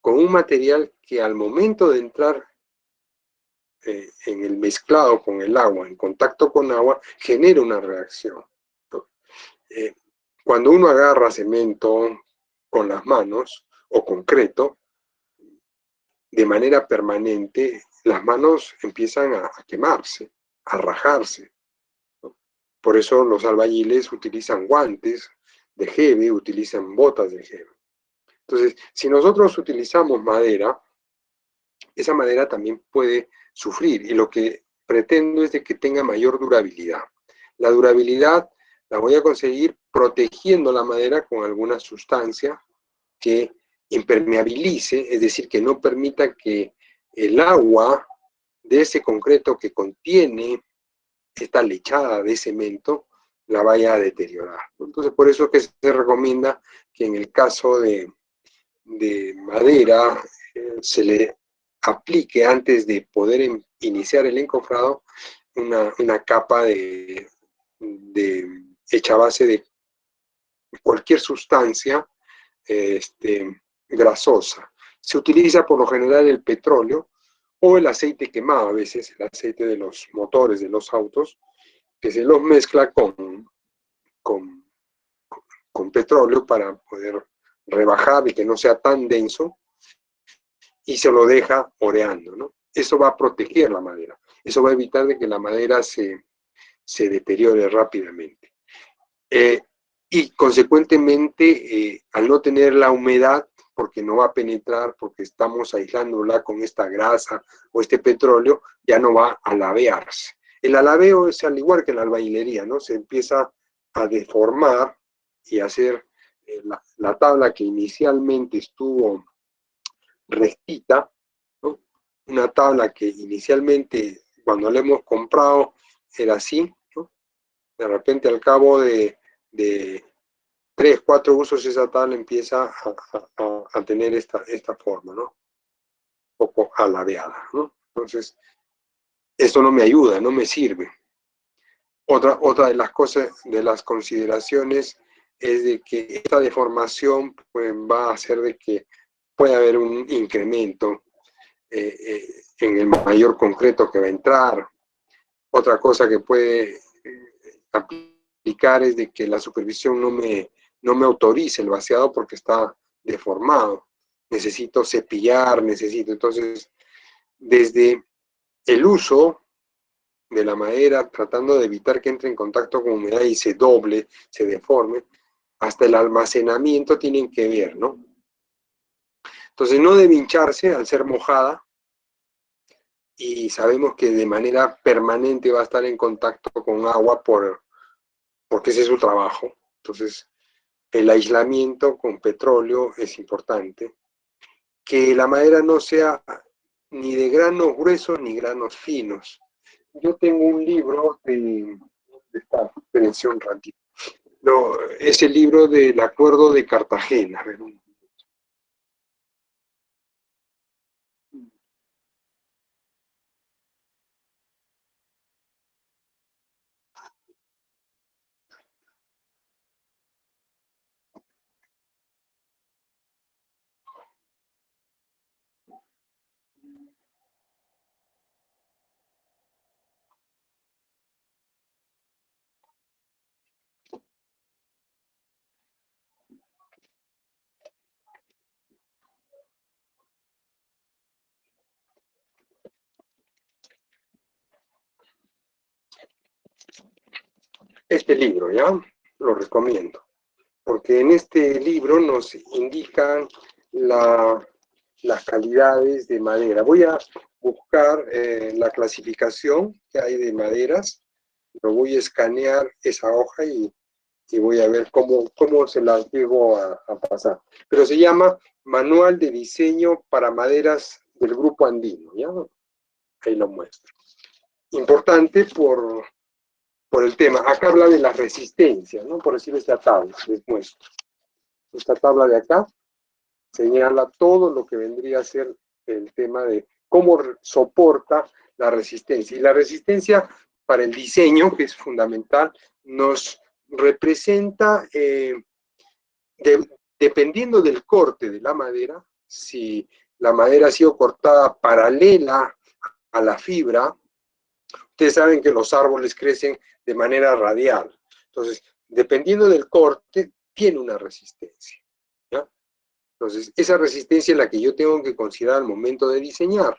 con un material que al momento de entrar en el mezclado con el agua, en contacto con agua, genera una reacción, ¿no? Cuando uno agarra cemento con las manos o concreto, de manera permanente, las manos empiezan a quemarse, a rajarse, ¿no? Por eso los albañiles utilizan guantes de jeve, utilizan botas de jeve. Entonces, si nosotros utilizamos madera, esa madera también puede sufrir, y lo que pretendo es de que tenga mayor durabilidad. La durabilidad la voy a conseguir protegiendo la madera con alguna sustancia que impermeabilice, es decir, que no permita que el agua de ese concreto que contiene esta lechada de cemento la vaya a deteriorar. Entonces, por eso es que se recomienda que en el caso de madera se le aplique antes de poder iniciar el encofrado una capa hecha a base de cualquier sustancia grasosa. Se utiliza por lo general el petróleo o el aceite quemado, a veces el aceite de los motores de los autos, que se los mezcla con, con petróleo para poder rebajar y que no sea tan denso, y se lo deja oreando, ¿no? Eso va a proteger la madera, eso va a evitar de que la madera se deteriore rápidamente. Y consecuentemente, al no tener la humedad, porque no va a penetrar, porque estamos aislándola con esta grasa o este petróleo, ya no va a alabearse. El alabeo es al igual que la albañilería, ¿no? Se empieza a deformar y a hacer la tabla que inicialmente estuvo rectita, ¿no? Una tabla que inicialmente, cuando la hemos comprado, era así, ¿no? De repente, al cabo de 3, 4 usos, esa tabla empieza a tener esta forma, ¿no? Un poco alabeada, ¿no? Entonces, esto no me ayuda, no me sirve. Otra de las cosas, de las consideraciones, es de que esta deformación pues, va a hacer de que pueda haber un incremento en el mayor concreto que va a entrar. Otra cosa que puede aplicar es de que la supervisión no me autorice el vaciado porque está deformado. Necesito cepillar, entonces, desde el uso de la madera, tratando de evitar que entre en contacto con humedad y se doble, se deforme, hasta el almacenamiento tienen que ver, ¿no? Entonces no debe hincharse al ser mojada, y sabemos que de manera permanente va a estar en contacto con agua porque ese es su trabajo. Entonces, el aislamiento con petróleo es importante. Que la madera no sea ni de granos gruesos ni granos finos. Yo tengo un libro espérense un ratito. No, es el libro del Acuerdo de Cartagena. A ver, este libro, ¿ya? Lo recomiendo. Porque en este libro nos indican las calidades de madera. Voy a buscar la clasificación que hay de maderas, lo voy a escanear esa hoja y voy a ver cómo se las llevo a pasar. Pero se llama Manual de Diseño para Maderas del Grupo Andino, ¿ya? Ahí lo muestro. Importante por el tema. Acá habla de la resistencia, ¿no? Por decir esta tabla, les muestro. Esta tabla de acá señala todo lo que vendría a ser el tema de cómo soporta la resistencia. Y la resistencia para el diseño, que es fundamental, nos representa, dependiendo del corte de la madera, si la madera ha sido cortada paralela a la fibra, ustedes saben que los árboles crecen de manera radial. Entonces, dependiendo del corte, tiene una resistencia. ¿Ya? Entonces, esa resistencia es la que yo tengo que considerar al momento de diseñar,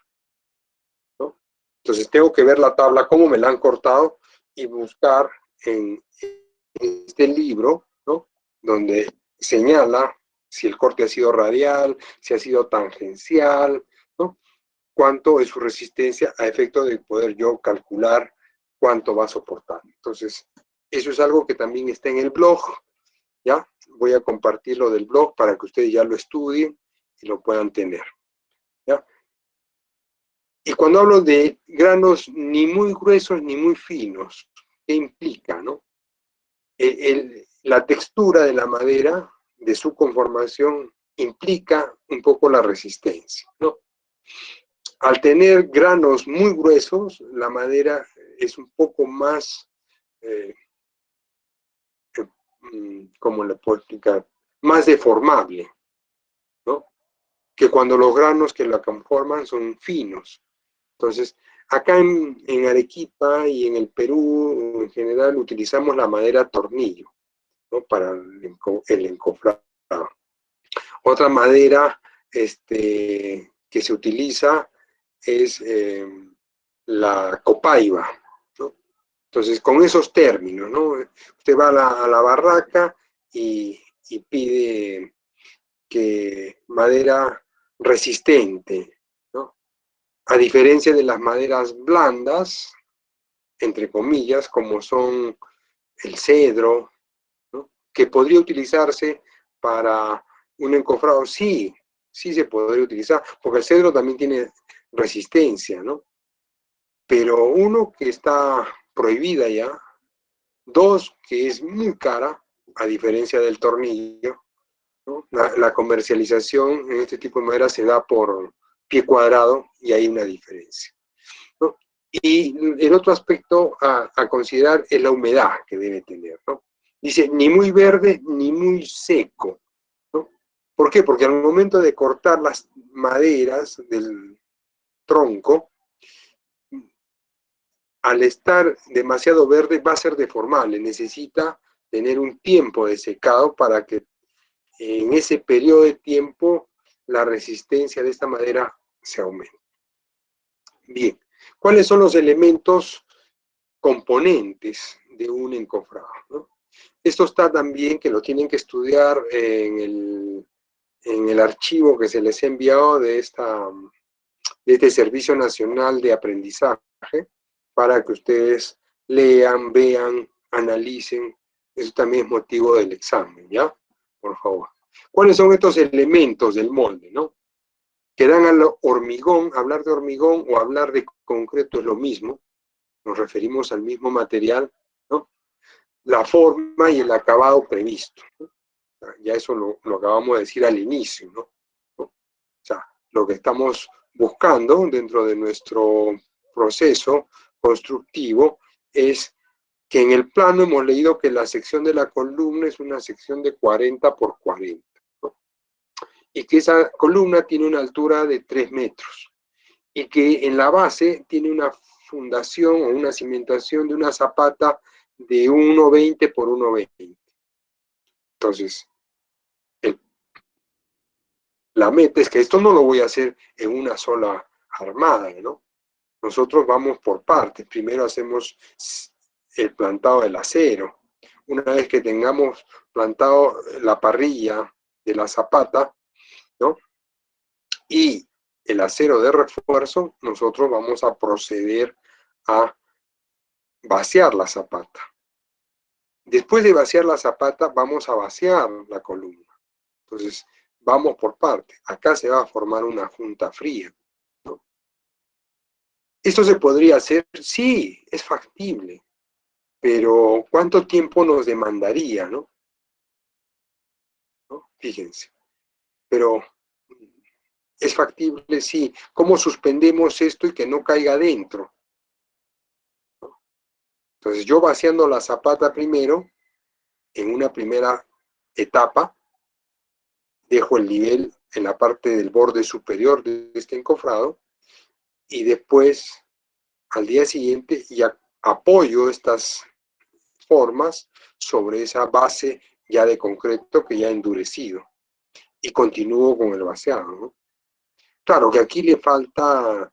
¿no? Entonces, tengo que ver la tabla, cómo me la han cortado, y buscar en este libro, ¿no? Donde señala si el corte ha sido radial, si ha sido tangencial, ¿no? cuánto es su resistencia a efecto de poder yo calcular cuánto va a soportar. Entonces, eso es algo que también está en el blog, ¿ya? Voy a compartirlo del blog para que ustedes ya lo estudien y lo puedan tener, ¿ya? Y cuando hablo de granos ni muy gruesos ni muy finos, ¿qué implica, no? La textura de la madera, de su conformación, implica un poco la resistencia, ¿no? Al tener granos muy gruesos, la madera es un poco más, ¿cómo le puedo explicar? Más deformable, ¿no? Que cuando los granos que la conforman son finos. Entonces, acá en Arequipa y en el Perú en general utilizamos la madera tornillo, ¿no? Para el encofrado. Otra madera que se utiliza es la copaiba, ¿no? Entonces, con esos términos, ¿no? Usted va a la barraca y pide que madera resistente, ¿no? A diferencia de las maderas blandas, entre comillas, como son el cedro, ¿no? Que podría utilizarse para un encofrado, sí, sí se podría utilizar, porque el cedro también tiene resistencia, ¿no? Pero uno, que está prohibida ya; dos, que es muy cara, a diferencia del tornillo, ¿no? La comercialización en este tipo de madera se da por pie cuadrado y hay una diferencia, ¿no? Y el otro aspecto a considerar es la humedad que debe tener, ¿no? Dice, ni muy verde ni muy seco, ¿no? ¿Por qué? Porque al momento de cortar las maderas del tronco, al estar demasiado verde va a ser deformable, necesita tener un tiempo de secado para que en ese periodo de tiempo la resistencia de esta madera se aumente. Bien, ¿cuáles son los elementos componentes de un encofrado, ¿no? Esto está también, que lo tienen que estudiar en el archivo que se les ha enviado de este Servicio Nacional de Aprendizaje, para que ustedes lean, vean, analicen. Eso también es motivo del examen, ¿ya? Por favor. ¿Cuáles son estos elementos del molde, no? Que dan al hormigón. Hablar de hormigón o hablar de concreto es lo mismo, nos referimos al mismo material, ¿no? La forma y el acabado previsto, ¿no? Ya eso lo acabamos de decir al inicio, ¿no? O sea, lo que estamos buscando dentro de nuestro proceso constructivo es que en el plano hemos leído que la sección de la columna es una sección de 40 por 40, ¿no? Y que esa columna tiene una altura de 3 metros, y que en la base tiene una fundación o una cimentación de una zapata de 1,20 por 1,20. Entonces, la meta es que esto no lo voy a hacer en una sola armada, ¿no? Nosotros vamos por partes. Primero hacemos el plantado del acero. Una vez que tengamos plantado la parrilla de la zapata, ¿no? Y el acero de refuerzo, nosotros vamos a proceder a vaciar la zapata. Después de vaciar la zapata, vamos a vaciar la columna. Entonces, vamos por partes. Acá se va a formar una junta fría, ¿no? ¿Esto se podría hacer? Sí, es factible. Pero ¿cuánto tiempo nos demandaría, no? ¿No? Fíjense. Pero es factible, sí. ¿Cómo suspendemos esto y que no caiga dentro? ¿No? Entonces, yo vaciando la zapata primero, en una primera etapa, dejo el nivel en la parte del borde superior de este encofrado, y después, al día siguiente, ya apoyo estas formas sobre esa base ya de concreto que ya ha endurecido, y continúo con el vaciado, ¿no? Claro que aquí le falta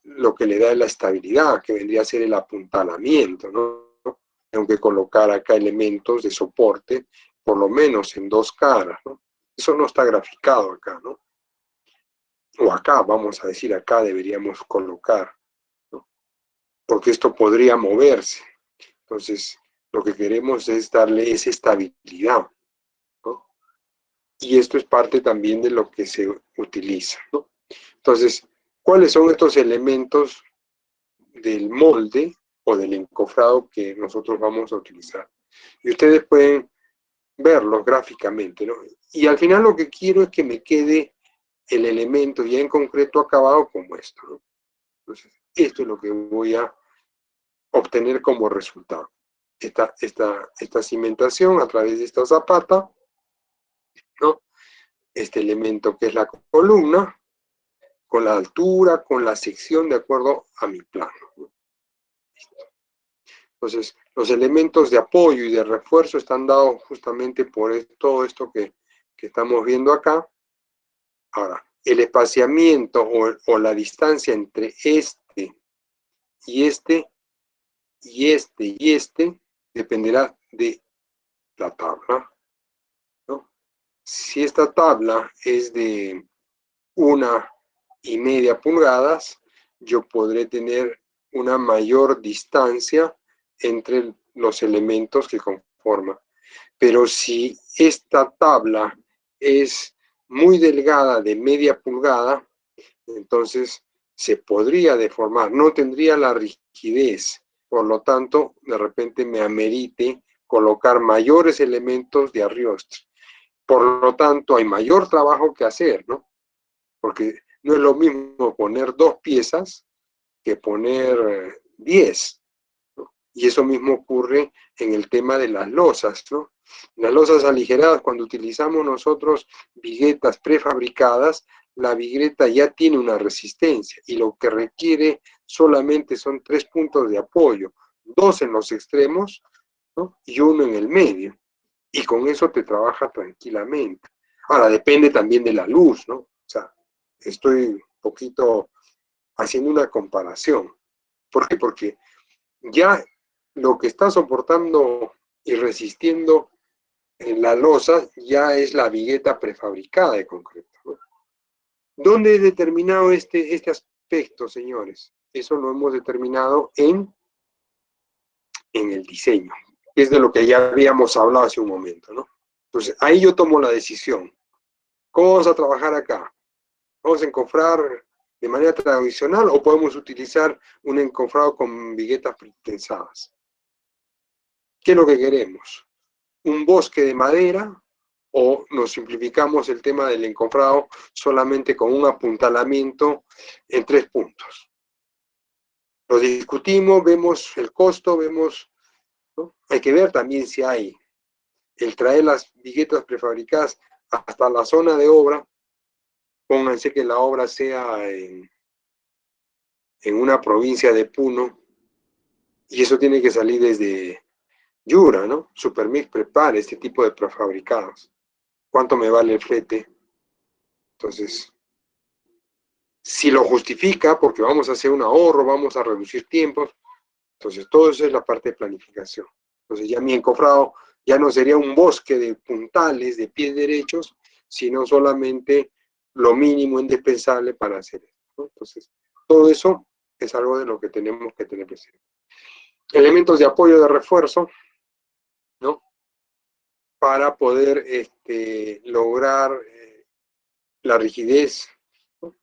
lo que le da la estabilidad, que vendría a ser el apuntalamiento, ¿no? Tengo que colocar acá elementos de soporte, por lo menos en 2 caras, ¿no? Eso no está graficado acá, ¿no? o acá, vamos a decir, acá deberíamos colocar, ¿no? Porque esto podría moverse. Entonces, lo que queremos es darle esa estabilidad, ¿no? Y esto es parte también de lo que se utiliza, ¿no? Entonces, ¿cuáles son estos elementos del molde o del encofrado que nosotros vamos a utilizar? Y ustedes pueden verlos gráficamente, ¿no? Y al final lo que quiero es que me quede el elemento ya en concreto acabado como esto, ¿no? Entonces, esto es lo que voy a obtener como resultado. Esta cimentación a través de esta zapata, ¿no? Este elemento que es la columna, con la altura, con la sección de acuerdo a mi plano, ¿no? Entonces, los elementos de apoyo y de refuerzo están dados justamente por todo esto que estamos viendo acá. Ahora, el espaciamiento o la distancia entre este y este y este y este dependerá de la tabla, ¿no? Si esta tabla es de 1,5 pulgadas, yo podré tener una mayor distancia entre los elementos que conforman. Pero si esta tabla es muy delgada, de 0,5 pulgada, entonces se podría deformar, no tendría la rigidez, por lo tanto, de repente me amerite colocar mayores elementos de arriostre. Por lo tanto, hay mayor trabajo que hacer, ¿no? Porque no es lo mismo poner 2 piezas que poner 10, ¿no? Y eso mismo ocurre en el tema de las losas, ¿no? Las losas aligeradas, cuando utilizamos nosotros viguetas prefabricadas, la vigueta ya tiene una resistencia y lo que requiere solamente son 3 puntos de apoyo, 2 en los extremos, ¿no? Y 1 en el medio. Y con eso te trabaja tranquilamente. Ahora, depende también de la luz, ¿no? O sea, estoy un poquito haciendo una comparación. ¿Por qué? Porque ya lo que está soportando y resistiendo en la losa ya es la vigueta prefabricada de concreto, ¿no? ¿Dónde he determinado este aspecto, señores? Eso lo hemos determinado en el diseño, que es de lo que ya habíamos hablado hace un momento, ¿no? Entonces, ahí yo tomo la decisión. ¿Cómo vamos a trabajar acá? ¿Vamos a encofrar de manera tradicional o podemos utilizar un encofrado con viguetas pretensadas? ¿Qué es lo que queremos? ¿Un bosque de madera o nos simplificamos el tema del encofrado solamente con un apuntalamiento en 3 puntos? Lo discutimos, vemos el costo, vemos, ¿no? Hay que ver también si hay el traer las viguetas prefabricadas hasta la zona de obra. Pónganse que la obra sea en una provincia de Puno, y eso tiene que salir desde Yura, ¿no? Supermix prepara este tipo de prefabricados. ¿Cuánto me vale el flete? Entonces, si lo justifica, porque vamos a hacer un ahorro, vamos a reducir tiempos, entonces todo eso es la parte de planificación. Entonces ya mi encofrado ya no sería un bosque de puntales, de pies derechos, sino solamente lo mínimo indispensable para hacer esto, ¿no? Entonces, todo eso es algo de lo que tenemos que tener presente. Elementos de apoyo de refuerzo, ¿no? Para poder lograr la rigidez, ¿no?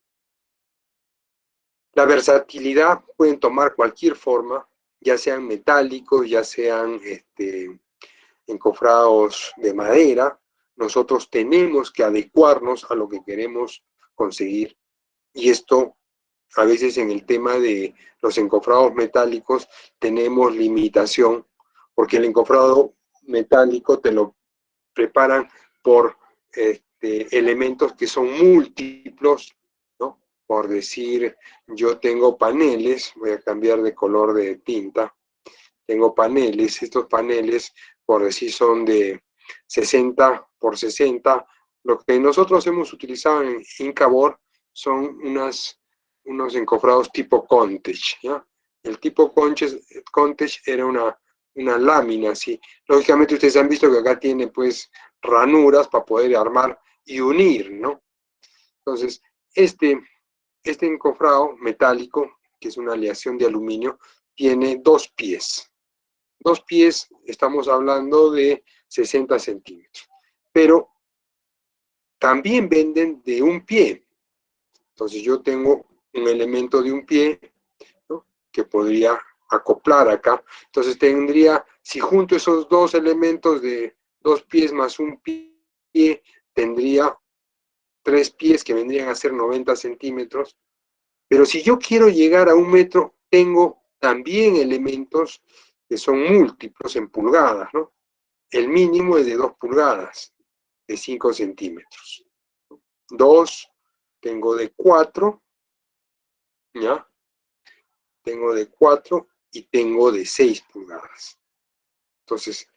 La versatilidad, pueden tomar cualquier forma, ya sean metálicos, ya sean encofrados de madera. Nosotros tenemos que adecuarnos a lo que queremos conseguir. Y esto, a veces en el tema de los encofrados metálicos, tenemos limitación, porque el encofrado metálico te lo preparan por elementos que son múltiplos, ¿no? Por decir, yo tengo paneles, voy a cambiar de color de tinta, tengo paneles, estos paneles, por decir, son de 60 por 60, lo que nosotros hemos utilizado en Incabor son unos encofrados tipo Contech, ¿ya? El tipo Contech era una lámina, así. Lógicamente ustedes han visto que acá tiene pues ranuras para poder armar y unir, ¿no? Entonces, este este encofrado metálico, que es una aleación de aluminio, tiene 2 pies. 2 pies, estamos hablando de 60 centímetros. Pero también venden de 1 pie. Entonces yo tengo un elemento de 1 pie, ¿no?, que podría acoplar acá. Entonces tendría, si junto esos 2 elementos de 2 pies más 1 pie, tendría 3 pies que vendrían a ser 90 centímetros. Pero si yo quiero llegar a 1 metro, tengo también elementos que son múltiplos en pulgadas, ¿no? El mínimo es de 2 pulgadas, de 5 centímetros. 2, tengo de 4, ¿ya? Tengo de 4 y tengo de 6 pulgadas. Entonces,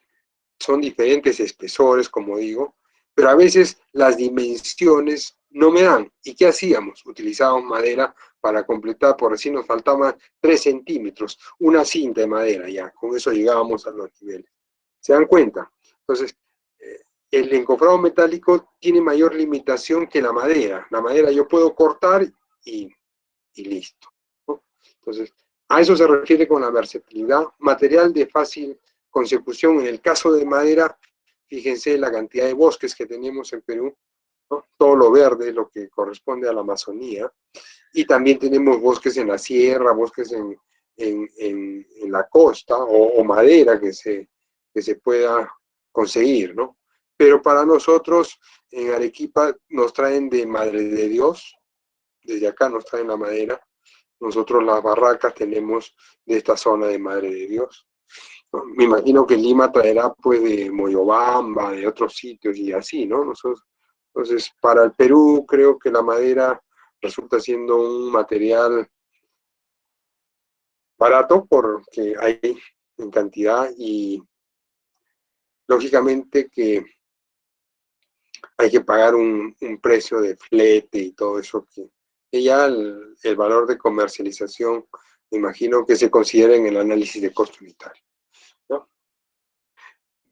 son diferentes espesores, como digo, pero a veces las dimensiones no me dan. ¿Y qué hacíamos? Utilizábamos madera para completar, por así nos faltaban 3 centímetros, una cinta de madera, ya, con eso llegábamos a los niveles. ¿Se dan cuenta? Entonces, el encofrado metálico tiene mayor limitación que la madera. La madera yo puedo cortar y listo, ¿no? Entonces, a eso se refiere con la versatilidad. Material de fácil consecución. En el caso de madera, fíjense la cantidad de bosques que tenemos en Perú, ¿no? Todo lo verde, lo que corresponde a la Amazonía. Y también tenemos bosques en la sierra, bosques en la costa, o madera que se pueda conseguir, ¿no? Pero para nosotros, en Arequipa, nos traen de Madre de Dios, desde acá nos traen la madera. Nosotros las barracas tenemos de esta zona de Madre de Dios, ¿no? Me imagino que Lima traerá pues de Moyobamba, de otros sitios y así, ¿no? Entonces, para el Perú creo que la madera resulta siendo un material barato porque hay en cantidad y lógicamente que hay que pagar un precio de flete y todo eso, que ya el valor de comercialización, me imagino que se considera en el análisis de costo unitario, ¿no?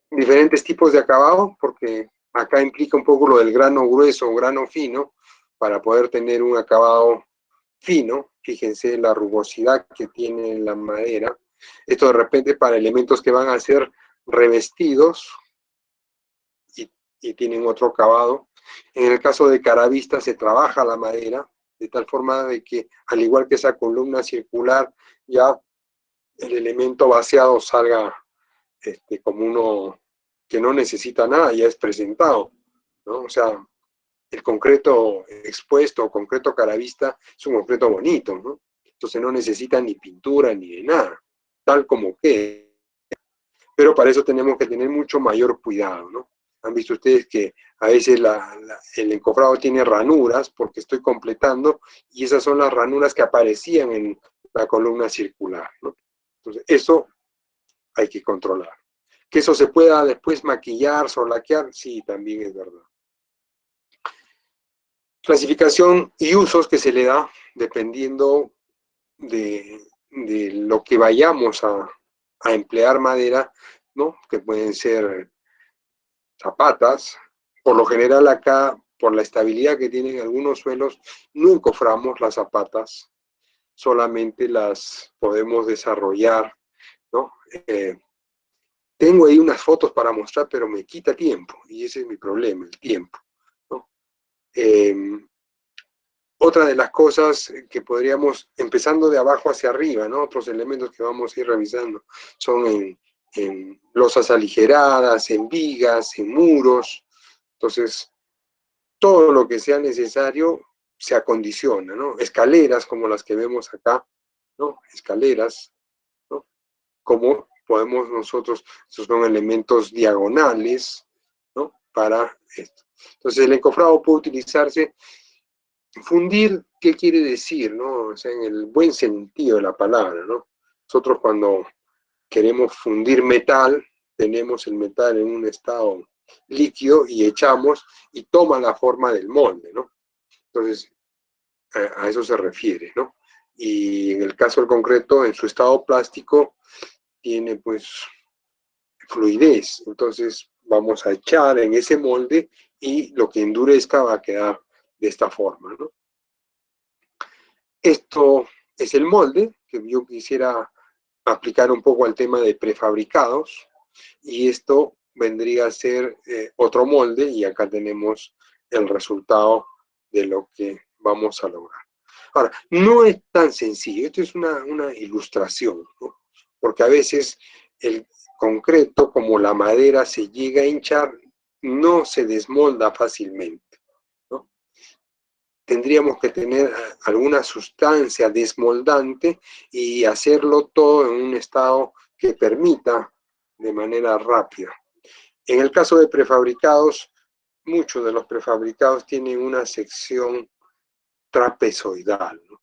Diferentes tipos de acabado, porque acá implica un poco lo del grano grueso o grano fino, para poder tener un acabado fino. Fíjense la rugosidad que tiene la madera. Esto de repente para elementos que van a ser revestidos y tienen otro acabado. En el caso de caravista se trabaja la madera de tal forma de que, al igual que esa columna circular, ya el elemento vaciado salga como uno que no necesita nada, ya es presentado, ¿no? O sea, el concreto expuesto o concreto caravista es un concreto bonito, ¿no? Entonces no necesita ni pintura ni de nada, tal como que. Pero para eso tenemos que tener mucho mayor cuidado, ¿no? Han visto ustedes que a veces el encofrado tiene ranuras porque estoy completando y esas son las ranuras que aparecían en la columna circular, ¿no? Entonces eso hay que controlar. Que eso se pueda después maquillar, solaquear, sí, también es verdad. Clasificación y usos que se le da dependiendo de lo que vayamos a emplear madera, ¿no? Que pueden ser zapatas. Por lo general acá, por la estabilidad que tienen algunos suelos, no encoframos las zapatas, solamente las podemos desarrollar, ¿no? Tengo ahí unas fotos para mostrar, pero me quita tiempo, y ese es mi problema, el tiempo, ¿no? Otra de las cosas que podríamos, empezando de abajo hacia arriba, ¿no? Otros elementos que vamos a ir revisando son en losas aligeradas, en vigas, en muros. Entonces, todo lo que sea necesario se acondiciona, ¿no? Escaleras como las que vemos acá, ¿no? Escaleras, ¿no? Como podemos nosotros, esos son elementos diagonales, ¿no? Para esto. Entonces, el encofrado puede utilizarse. Fundir, ¿qué quiere decir, no? O sea, en el buen sentido de la palabra, ¿no? Nosotros cuando queremos fundir metal, tenemos el metal en un estado líquido y echamos y toma la forma del molde, ¿no? Entonces, a eso se refiere, ¿no? Y en el caso del concreto, en su estado plástico, tiene pues fluidez. Entonces, vamos a echar en ese molde y lo que endurezca va a quedar de esta forma, ¿no? Esto es el molde, que yo quisiera aplicar un poco al tema de prefabricados, y esto vendría a ser otro molde, y acá tenemos el resultado de lo que vamos a lograr. Ahora, no es tan sencillo, esto es una ilustración, ¿no? Porque a veces el concreto, como la madera se llega a hinchar, no se desmolda fácilmente, ¿no? Tendríamos que tener alguna sustancia desmoldante y hacerlo todo en un estado que permita de manera rápida. En el caso de prefabricados, muchos de los prefabricados tienen una sección trapezoidal, ¿no?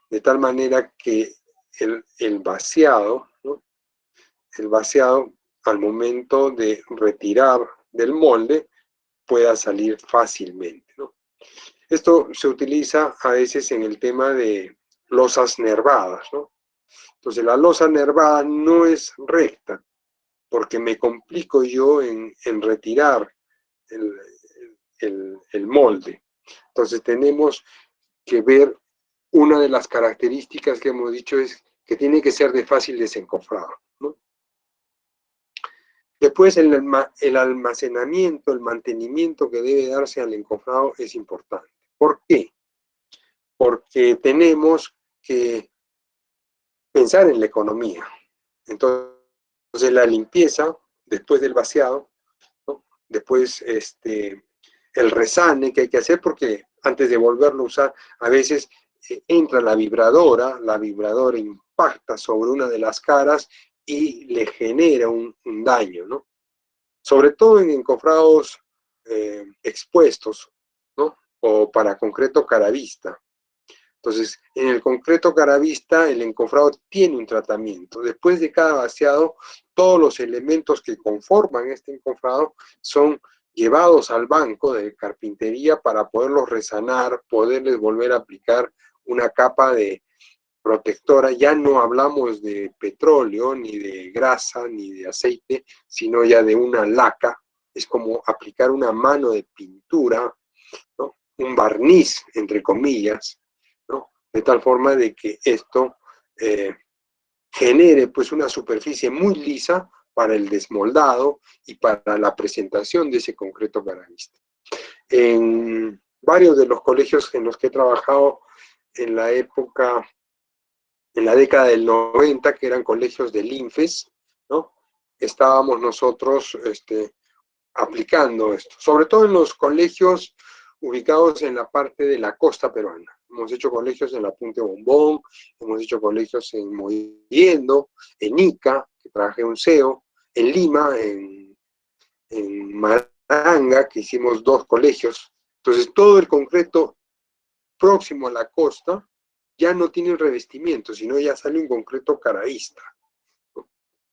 De tal manera que el vaciado, ¿no? El vaciado al momento de retirar del molde pueda salir fácilmente, ¿no? Esto se utiliza a veces en el tema de losas nervadas, ¿no? Entonces la losa nervada no es recta porque me complico yo en retirar el molde. Entonces tenemos que ver, una de las características que hemos dicho es que tiene que ser de fácil desencofrado, ¿no? Después el almacenamiento, el mantenimiento que debe darse al encofrado es importante. ¿Por qué? Porque tenemos que pensar en la economía. Entonces la limpieza, después del vaciado, ¿no? Después el resane que hay que hacer, porque antes de volverlo a usar, a veces entra la vibradora impacta sobre una de las caras y le genera un daño, ¿no? Sobre todo en encofrados expuestos, ¿no? O para concreto caravista. Entonces, en el concreto caravista, el encofrado tiene un tratamiento. Después de cada vaciado, todos los elementos que conforman este encofrado son llevados al banco de carpintería para poderlos resanar, poderles volver a aplicar una capa de protectora. Ya no hablamos de petróleo, ni de grasa, ni de aceite, sino ya de una laca. Es como aplicar una mano de pintura, ¿no? Un barniz, entre comillas, ¿no? De tal forma de que esto genere pues una superficie muy lisa para el desmoldado y para la presentación de ese concreto caravista. En varios de los colegios en los que he trabajado en la época, en la década del 90, que eran colegios del INFES, ¿no? Estábamos nosotros aplicando esto, sobre todo en los colegios ubicados en la parte de la costa peruana. Hemos hecho colegios en la Punta Bombón, hemos hecho colegios en Mollendo, en Ica, que trabajé un CEO, en Lima, en Maranga, que hicimos 2 colegios. Entonces todo el concreto próximo a la costa ya no tiene revestimiento, sino ya sale un concreto caravista.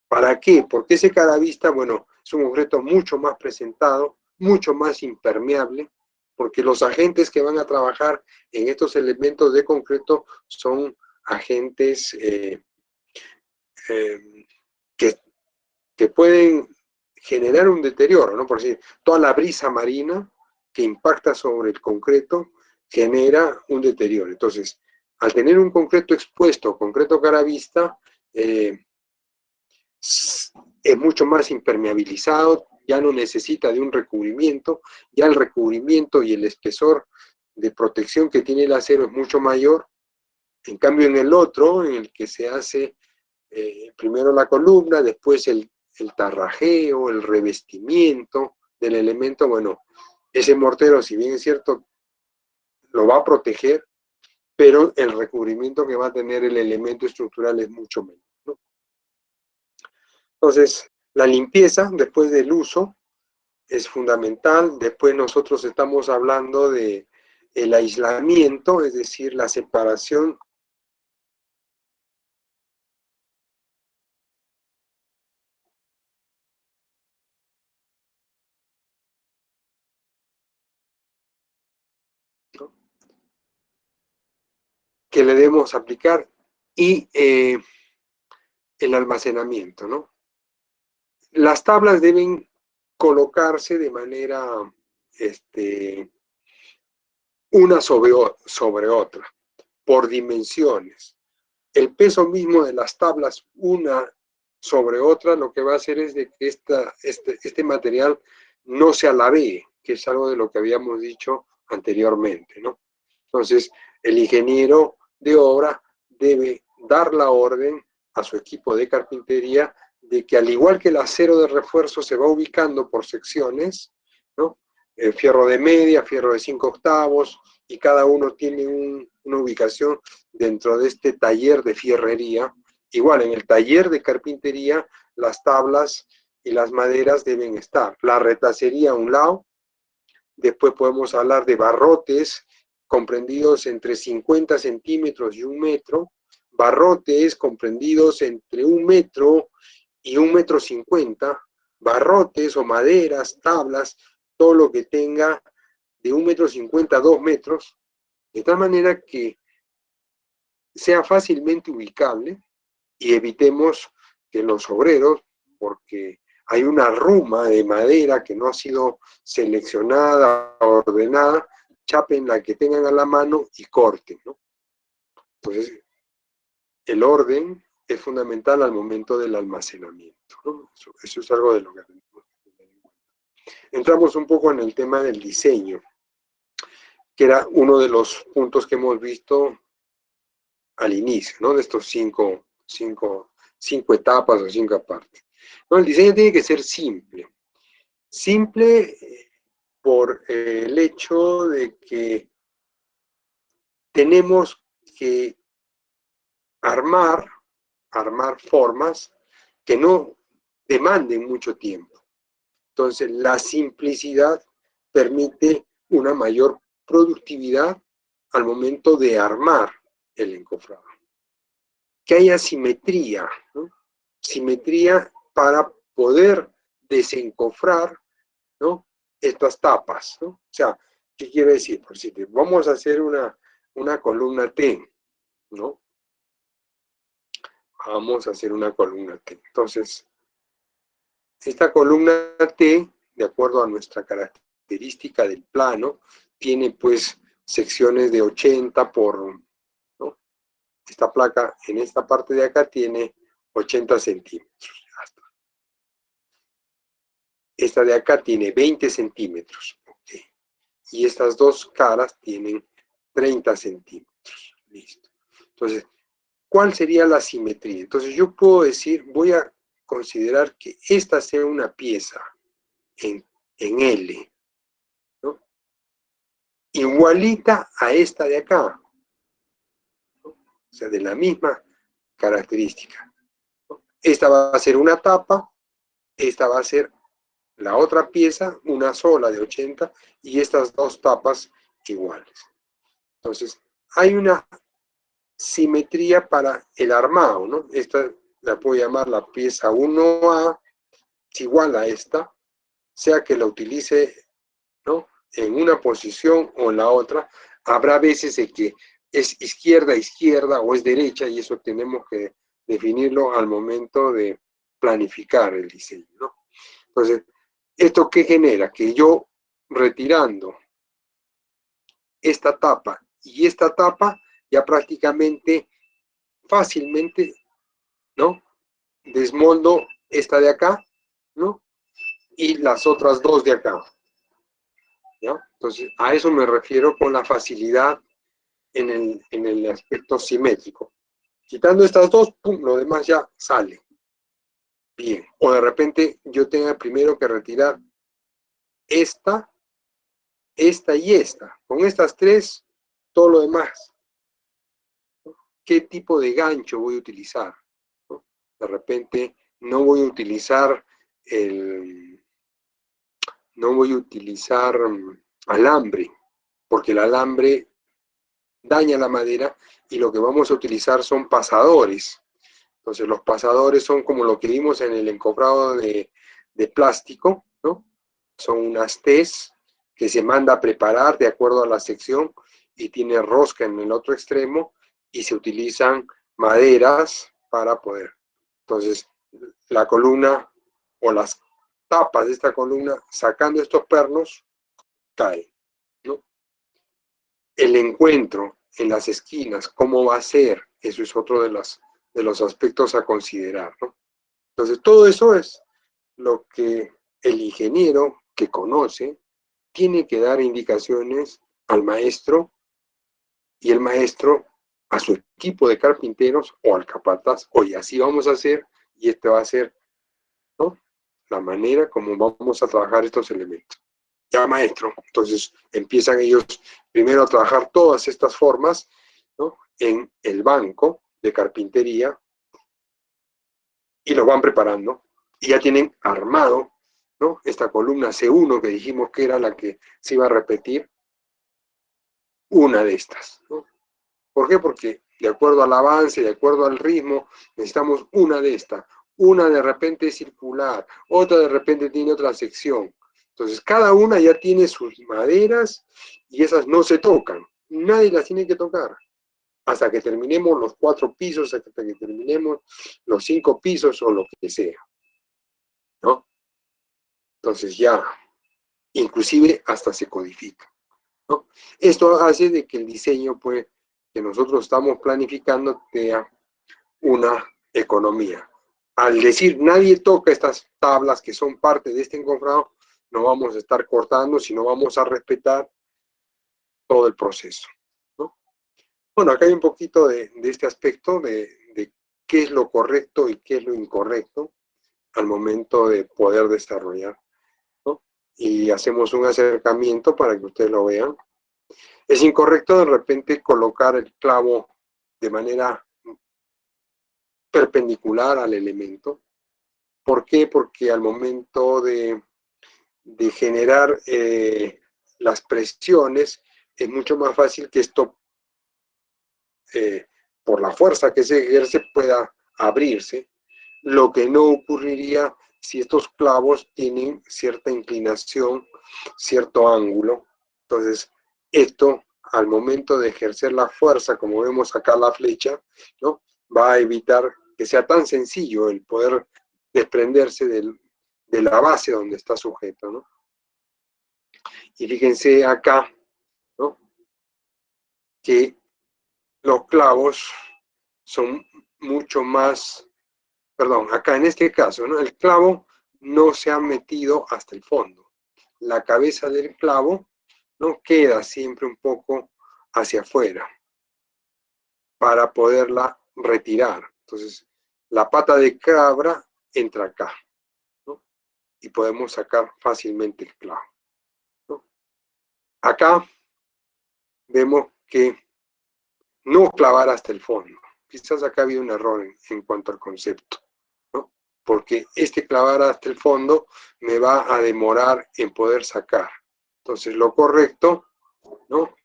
¿Para qué? Porque ese caravista, bueno, es un concreto mucho más presentado, mucho más impermeable, porque los agentes que van a trabajar en estos elementos de concreto son agentes eh, que, que pueden generar un deterioro, ¿no? Por decir, toda la brisa marina que impacta sobre el concreto genera un deterioro. Entonces, al tener un concreto expuesto, concreto caravista, es mucho más impermeabilizado, ya no necesita de un recubrimiento, ya el recubrimiento y el espesor de protección que tiene el acero es mucho mayor. En cambio, en el otro, en el que se hace primero la columna, después el tarrajeo, el revestimiento del elemento, bueno, ese mortero, si bien es cierto, lo va a proteger, pero el recubrimiento que va a tener el elemento estructural es mucho menor, ¿no? Entonces, la limpieza después del uso es fundamental. Después nosotros estamos hablando de el aislamiento, es decir, la separación que le debemos aplicar y el almacenamiento, ¿no? Las tablas deben colocarse de manera una sobre otra. por dimensiones. El peso mismo de las tablas, una sobre otra, lo que va a hacer es de que este material no se alabee, que es algo de lo que habíamos dicho anteriormente, ¿no? Entonces, el ingeniero de obra debe dar la orden a su equipo de carpintería de que, al igual que el acero de refuerzo se va ubicando por secciones, ¿no? Fierro de media, fierro de 5/8, y cada uno tiene una ubicación dentro de este taller de fierrería. Igual, en el taller de carpintería, las tablas y las maderas deben estar. La retacería a un lado. Después podemos hablar de barrotes, comprendidos entre 50 centímetros y 1 metro. Barrotes comprendidos entre 1 metro y 1,50 m. Barrotes o maderas, tablas, todo lo que tenga de 1,50 m a 2 metros, de tal manera que sea fácilmente ubicable y evitemos que los obreros, porque hay una ruma de madera que no ha sido seleccionada, ordenada, chapen la que tengan a la mano y corten, ¿no? Entonces, el orden es fundamental al momento del almacenamiento, ¿no? Eso es algo de lo que tenemos que tener en cuenta. Entramos un poco en el tema del diseño, que era uno de los puntos que hemos visto al inicio, ¿no? De estos cinco etapas o 5 partes. No, el diseño tiene que ser simple. Simple por el hecho de que tenemos que armar formas que no demanden mucho tiempo. Entonces, la simplicidad permite una mayor productividad al momento de armar el encofrado. Que haya simetría, ¿no? Simetría para poder desencofrar, ¿no? Estas tapas, ¿no? O sea, ¿qué quiere decir? Por si vamos a hacer una columna T, ¿no? Vamos a hacer una columna T. Entonces, esta columna T, de acuerdo a nuestra característica del plano, tiene pues secciones de 80 por, ¿no? Esta placa en esta parte de acá tiene 80 centímetros. Esta de acá tiene 20 centímetros. Okay. Y estas dos caras tienen 30 centímetros. Listo. Entonces, ¿cuál sería la simetría? Entonces yo puedo decir, voy a considerar que esta sea una pieza en L, ¿no? Igualita a esta de acá, ¿no? O sea, de la misma característica, ¿no? Esta va a ser una tapa, esta va a ser la otra pieza, una sola de 80, y estas dos tapas iguales. Entonces, hay una simetría para el armado, ¿no? Esta la puedo llamar la pieza 1A, es igual a esta, sea que la utilice, ¿no? En una posición o en la otra. Habrá veces en que es izquierda o es derecha, y eso tenemos que definirlo al momento de planificar el diseño, ¿no? Entonces, ¿esto qué genera? Que yo, retirando esta tapa y esta tapa, ya prácticamente fácilmente, ¿no? Desmoldo esta de acá, ¿no? Y las otras dos de acá, ¿ya? Entonces, a eso me refiero con la facilidad en el aspecto simétrico. Quitando estas dos, pum, lo demás ya sale. Bien. O de repente yo tenga primero que retirar esta y esta. Con estas tres, todo lo demás. ¿Qué tipo de gancho voy a utilizar? ¿No? De repente no voy a utilizar alambre, porque el alambre daña la madera, y lo que vamos a utilizar son pasadores. Entonces los pasadores son como lo que vimos en el encofrado de plástico, ¿no? Son unas T's que se manda a preparar de acuerdo a la sección, y tiene rosca en el otro extremo, y se utilizan maderas para poder. Entonces, la columna o las tapas de esta columna, sacando estos pernos, caen, ¿no? El encuentro en las esquinas, cómo va a ser, eso es otro de los aspectos a considerar, ¿no? Entonces, todo eso es lo que el ingeniero que conoce tiene que dar indicaciones al maestro y el maestro a su equipo de carpinteros o al capataz. Oye, así vamos a hacer y este va a ser, ¿no?, la manera como vamos a trabajar estos elementos. Ya, maestro, entonces empiezan ellos primero a trabajar todas estas formas, ¿no?, en el banco de carpintería y lo van preparando y ya tienen armado, ¿no?, esta columna C1 que dijimos que era la que se iba a repetir, una de estas, ¿no? ¿Por qué? Porque de acuerdo al avance, de acuerdo al ritmo, necesitamos una de estas. Una de repente es circular, otra de repente tiene otra sección. Entonces, cada una ya tiene sus maderas y esas no se tocan. Nadie las tiene que tocar hasta que terminemos los 4 pisos, hasta que terminemos los 5 pisos o lo que sea, ¿no? Entonces ya, inclusive hasta se codifica, ¿no? Esto hace de que el diseño, pues, que nosotros estamos planificando sea una economía. Al decir nadie toca estas tablas que son parte de este encofrado, no vamos a estar cortando, sino vamos a respetar todo el proceso, ¿no? Bueno, acá hay un poquito de este aspecto de qué es lo correcto y qué es lo incorrecto al momento de poder desarrollar, ¿no? Y hacemos un acercamiento para que ustedes lo vean. Es incorrecto de repente colocar el clavo de manera perpendicular al elemento. ¿Por qué? Porque al momento de generar las presiones, es mucho más fácil que esto, por la fuerza que se ejerce, pueda abrirse, lo que no ocurriría si estos clavos tienen cierta inclinación, cierto ángulo. Entonces, esto, al momento de ejercer la fuerza, como vemos acá la flecha, ¿no?, va a evitar que sea tan sencillo el poder desprenderse de la base donde está sujeto, ¿no? Y fíjense acá, ¿no?, que los clavos son mucho más, perdón, acá en este caso, ¿no?, el clavo no se ha metido hasta el fondo. La cabeza del clavo no queda siempre un poco hacia afuera para poderla retirar. Entonces, la pata de cabra entra acá, ¿no?, y podemos sacar fácilmente el clavo, ¿no? Acá vemos que no clavar hasta el fondo. Quizás acá había un error en cuanto al concepto, ¿no? Porque este clavar hasta el fondo me va a demorar en poder sacar. Entonces, lo correcto, ¿no?,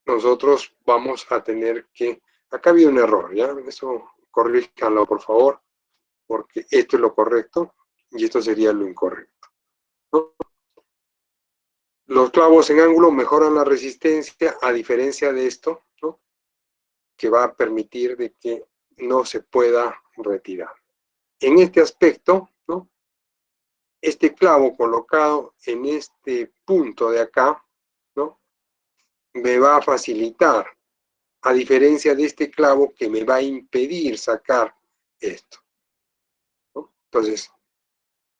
nosotros vamos a tener que... Acá había un error, ¿ya? Eso corríjanlo, por favor, porque esto es lo correcto y esto sería lo incorrecto, ¿no? Los clavos en ángulo mejoran la resistencia, a diferencia de esto, ¿no?, que va a permitir de que no se pueda retirar. En este aspecto, ¿no?, este clavo colocado en este punto de acá, ¿no?, me va a facilitar, a diferencia de este clavo que me va a impedir sacar esto, ¿no? Entonces,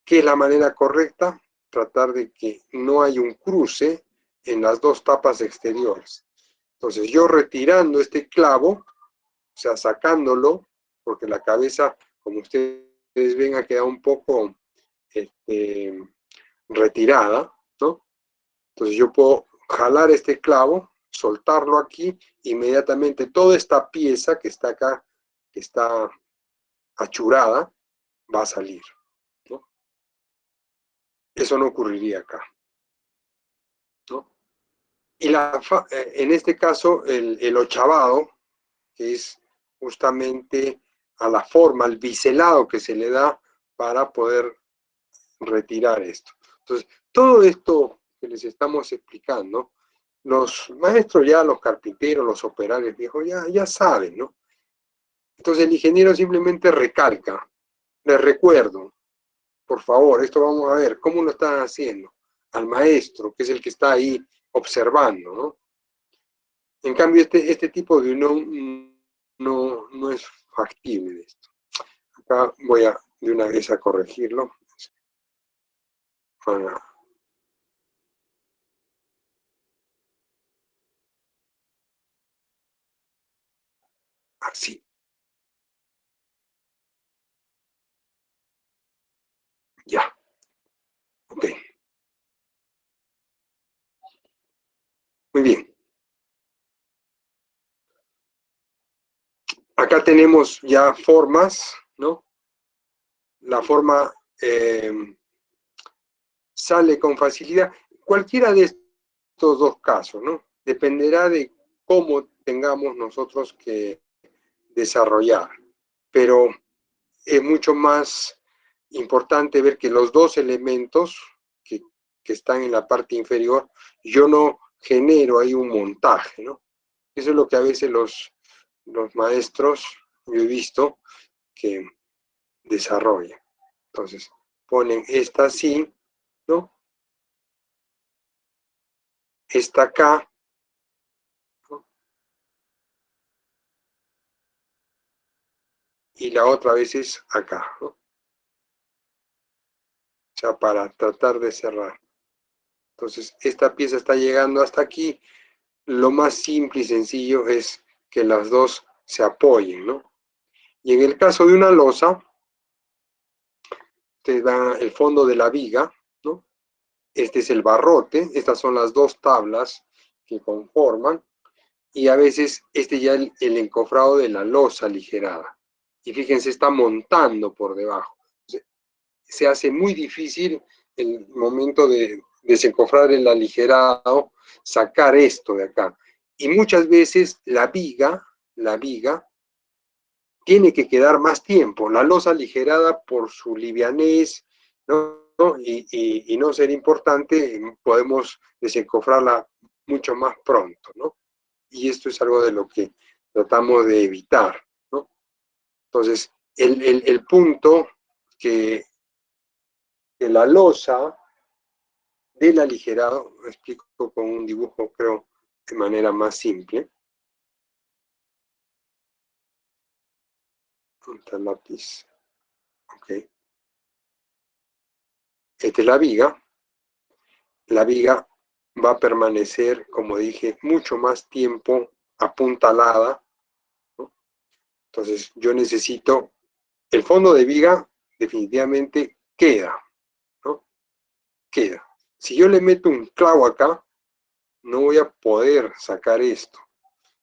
¿qué es la manera correcta? Tratar de que no haya un cruce en las dos tapas exteriores. Entonces, yo retirando este clavo, o sea, sacándolo, porque la cabeza, como ustedes ven, ha quedado un poco retirada, ¿no? Entonces yo puedo jalar este clavo, soltarlo aquí, inmediatamente toda esta pieza que está acá, que está achurada, va a salir, ¿no? Eso no ocurriría acá, ¿no? Y en este caso, el ochavado, que es justamente a la forma, al biselado que se le da para poder retirar esto. Entonces, todo esto que les estamos explicando, los maestros ya, los carpinteros, los operarios viejos, ya saben, ¿no? Entonces el ingeniero simplemente recalca, les recuerdo, por favor, esto vamos a ver, ¿cómo lo están haciendo? Al maestro, que es el que está ahí observando, ¿no? En cambio, este tipo de unión no es factible de esto. Acá voy a de una vez a corregirlo. Así. Ya. Ok. Muy bien. Acá tenemos ya formas, ¿no? La forma sale con facilidad. Cualquiera de estos dos casos, ¿no? Dependerá de cómo tengamos nosotros que desarrollar. Pero es mucho más importante ver que los dos elementos que están en la parte inferior, yo no genero ahí un montaje, ¿no? Eso es lo que a veces los maestros, yo he visto, que desarrollan. Entonces, ponen esta así, ¿no? Esta acá, ¿no? Y la otra vez es acá, ¿no? O sea, para tratar de cerrar. Entonces, esta pieza está llegando hasta aquí. Lo más simple y sencillo es que las dos se apoyen, ¿no? Y en el caso de una losa, te da el fondo de la viga, ¿no? Este es el barrote, estas son las dos tablas que conforman, y a veces este ya el encofrado de la losa aligerada. Y fíjense, está montando por debajo. Se hace muy difícil el momento de desencofrar el aligerado, sacar esto de acá. Y muchas veces la viga tiene que quedar más tiempo. La losa aligerada por su livianez, ¿no? Y no ser importante, podemos desencofrarla mucho más pronto, ¿no? Y esto es algo de lo que tratamos de evitar, ¿no? Entonces, el punto que la losa del aligerado, lo explico con un dibujo, creo, de manera más simple. Punta lápiz. Ok. Esta es la viga. La viga va a permanecer, como dije, mucho más tiempo apuntalada, ¿no? Entonces, yo necesito, el fondo de viga definitivamente queda, ¿no? Queda. Si yo le meto un clavo acá, no voy a poder sacar esto.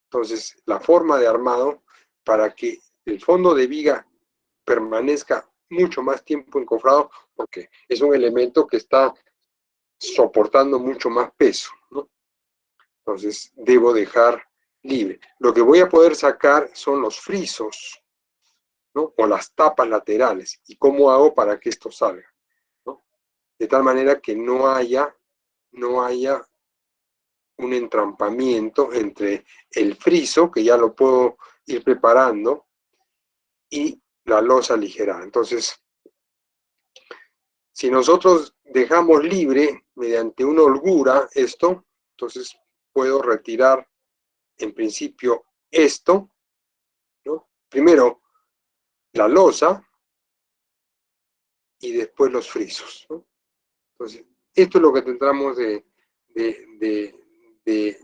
Entonces, la forma de armado, para que el fondo de viga permanezca mucho más tiempo encofrado, porque es un elemento que está soportando mucho más peso, ¿no? Entonces, debo dejar libre. Lo que voy a poder sacar son los frisos, ¿no? O las tapas laterales. ¿Y cómo hago para que esto salga? ¿No? De tal manera que no haya un entrampamiento entre el friso, que ya lo puedo ir preparando, y la losa aligerada. Entonces, si nosotros dejamos libre mediante una holgura esto, entonces puedo retirar en principio esto, ¿no? Primero la losa y después los frisos, ¿no? Entonces, esto es lo que tratamos de, de, de,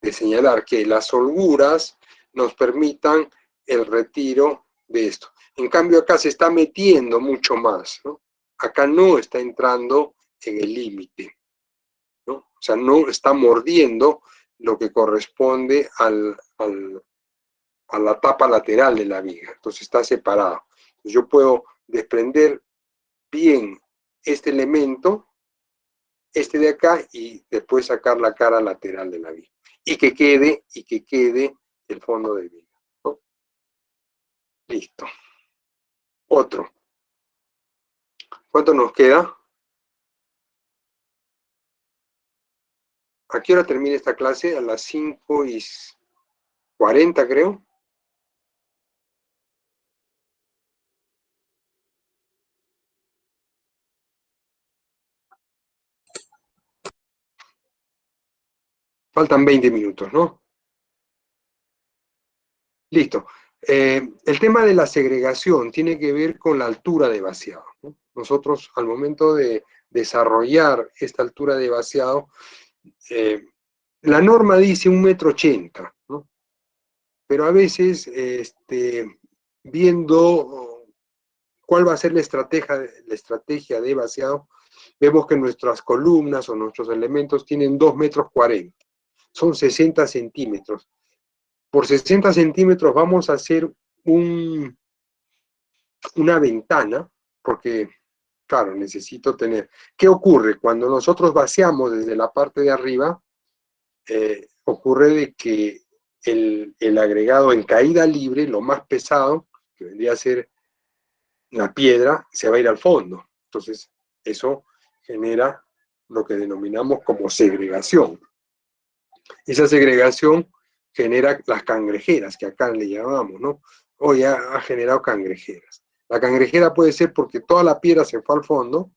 de señalar, que las holguras nos permitan el retiro de esto. En cambio, acá se está metiendo mucho más, ¿no? Acá no está entrando en el límite, ¿no? O sea, no está mordiendo lo que corresponde a la tapa lateral de la viga. Entonces está separado. Entonces, yo puedo desprender bien este elemento, este de acá, y después sacar la cara lateral de la viga. Y que quede el fondo de viga, ¿no? Listo. Otro. ¿Cuánto nos queda? ¿A qué hora termina esta clase? A las 5:40, creo. Faltan 20 minutos, ¿no? Listo. El tema de la segregación tiene que ver con la altura de vaciado, ¿no? Nosotros, al momento de desarrollar esta altura de vaciado, la norma dice 1,80 m, ¿no? Pero a veces, viendo cuál va a ser la estrategia de vaciado, vemos que nuestras columnas o nuestros elementos tienen 2,40 m, son 60 centímetros. Por 60 centímetros vamos a hacer una ventana, porque, claro, necesito tener... ¿Qué ocurre? Cuando nosotros vaciamos desde la parte de arriba, ocurre de que el agregado en caída libre, lo más pesado, que vendría a ser la piedra, se va a ir al fondo. Entonces, eso genera lo que denominamos como segregación. Esa segregación genera las cangrejeras, que acá le llamamos, ¿no? Hoy ha generado cangrejeras. La cangrejera puede ser porque toda la piedra se fue al fondo,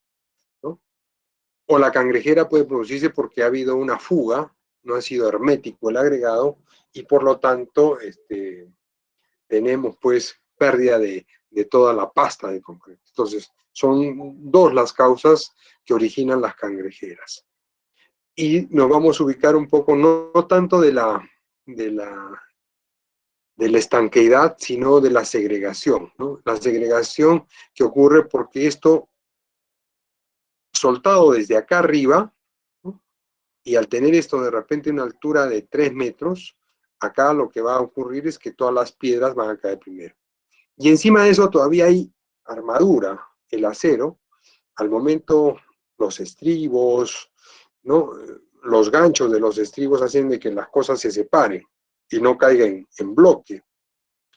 ¿no? O la cangrejera puede producirse porque ha habido una fuga, no ha sido hermético el agregado, y por lo tanto tenemos pues pérdida de toda la pasta de concreto. Entonces, son dos las causas que originan las cangrejeras. Y nos vamos a ubicar un poco, no tanto de la estanqueidad, sino de la segregación, ¿no? La segregación que ocurre porque esto, soltado desde acá arriba, ¿no? Y al tener esto de repente una altura de 3 metros, acá lo que va a ocurrir es que todas las piedras van a caer primero. Y encima de eso todavía hay armadura, el acero, al momento los estribos, ¿no? Los ganchos de los estribos hacen de que las cosas se separen y no caigan en bloque.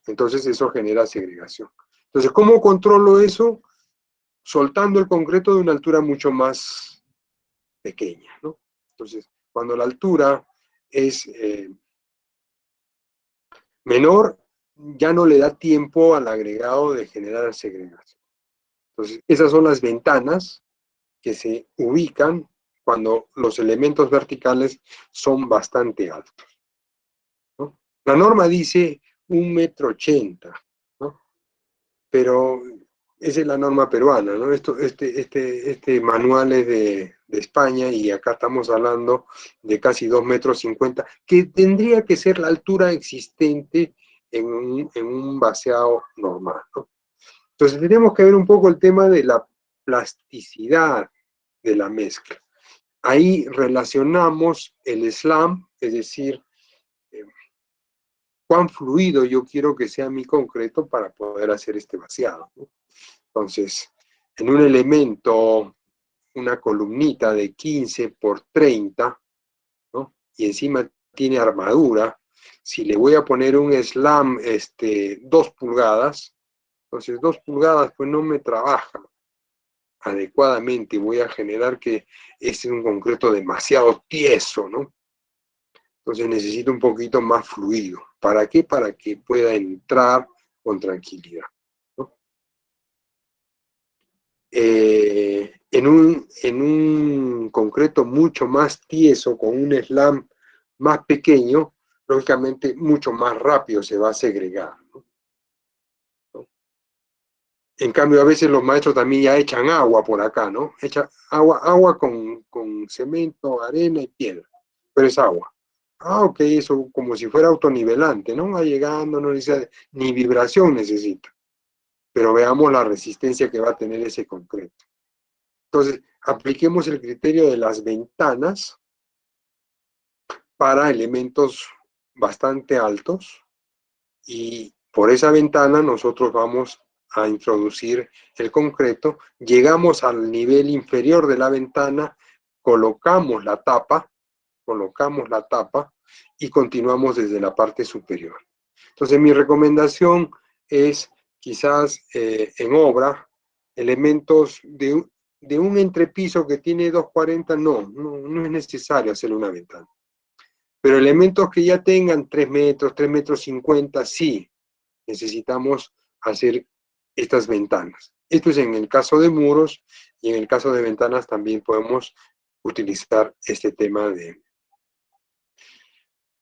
Entonces eso genera segregación. Entonces, ¿cómo controlo eso? Soltando el concreto de una altura mucho más pequeña, ¿no? Entonces, cuando la altura es menor, ya no le da tiempo al agregado de generar segregación. Entonces, esas son las ventanas que se ubican cuando los elementos verticales son bastante altos, ¿no? La norma dice 1,80 m, ¿no? Pero esa es la norma peruana, ¿no? Este manual es de España y acá estamos hablando de casi 2,50 m, que tendría que ser la altura existente en un vaciado normal, ¿no? Entonces tenemos que ver un poco el tema de la plasticidad de la mezcla. Ahí relacionamos el slam, es decir, cuán fluido yo quiero que sea mi concreto para poder hacer este vaciado, ¿no? Entonces, en un elemento, una columnita de 15 por 30, ¿no? Y encima tiene armadura, si le voy a poner un slam 2 pulgadas, entonces 2 pulgadas pues no me trabaja adecuadamente, voy a generar que es un concreto demasiado tieso, ¿no? Entonces necesito un poquito más fluido. ¿Para qué? Para que pueda entrar con tranquilidad, ¿no? En un concreto mucho más tieso, con un slam más pequeño, lógicamente mucho más rápido se va a segregar, ¿no? En cambio, a veces los maestros también ya echan agua por acá, ¿no? Echan agua con cemento, arena y piedra, pero es agua. Ah, ok, eso como si fuera autonivelante, ¿no? Va llegando, no necesita, ni vibración necesita. Pero veamos la resistencia que va a tener ese concreto. Entonces, apliquemos el criterio de las ventanas para elementos bastante altos y por esa ventana nosotros vamos a introducir el concreto, llegamos al nivel inferior de la ventana, colocamos la tapa y continuamos desde la parte superior. Entonces mi recomendación es quizás en obra, elementos de un entrepiso que tiene 2,40, no es necesario hacerle una ventana. Pero elementos que ya tengan 3 metros, 3,50 m, sí, necesitamos hacer estas ventanas. Esto es en el caso de muros, y en el caso de ventanas también podemos utilizar este tema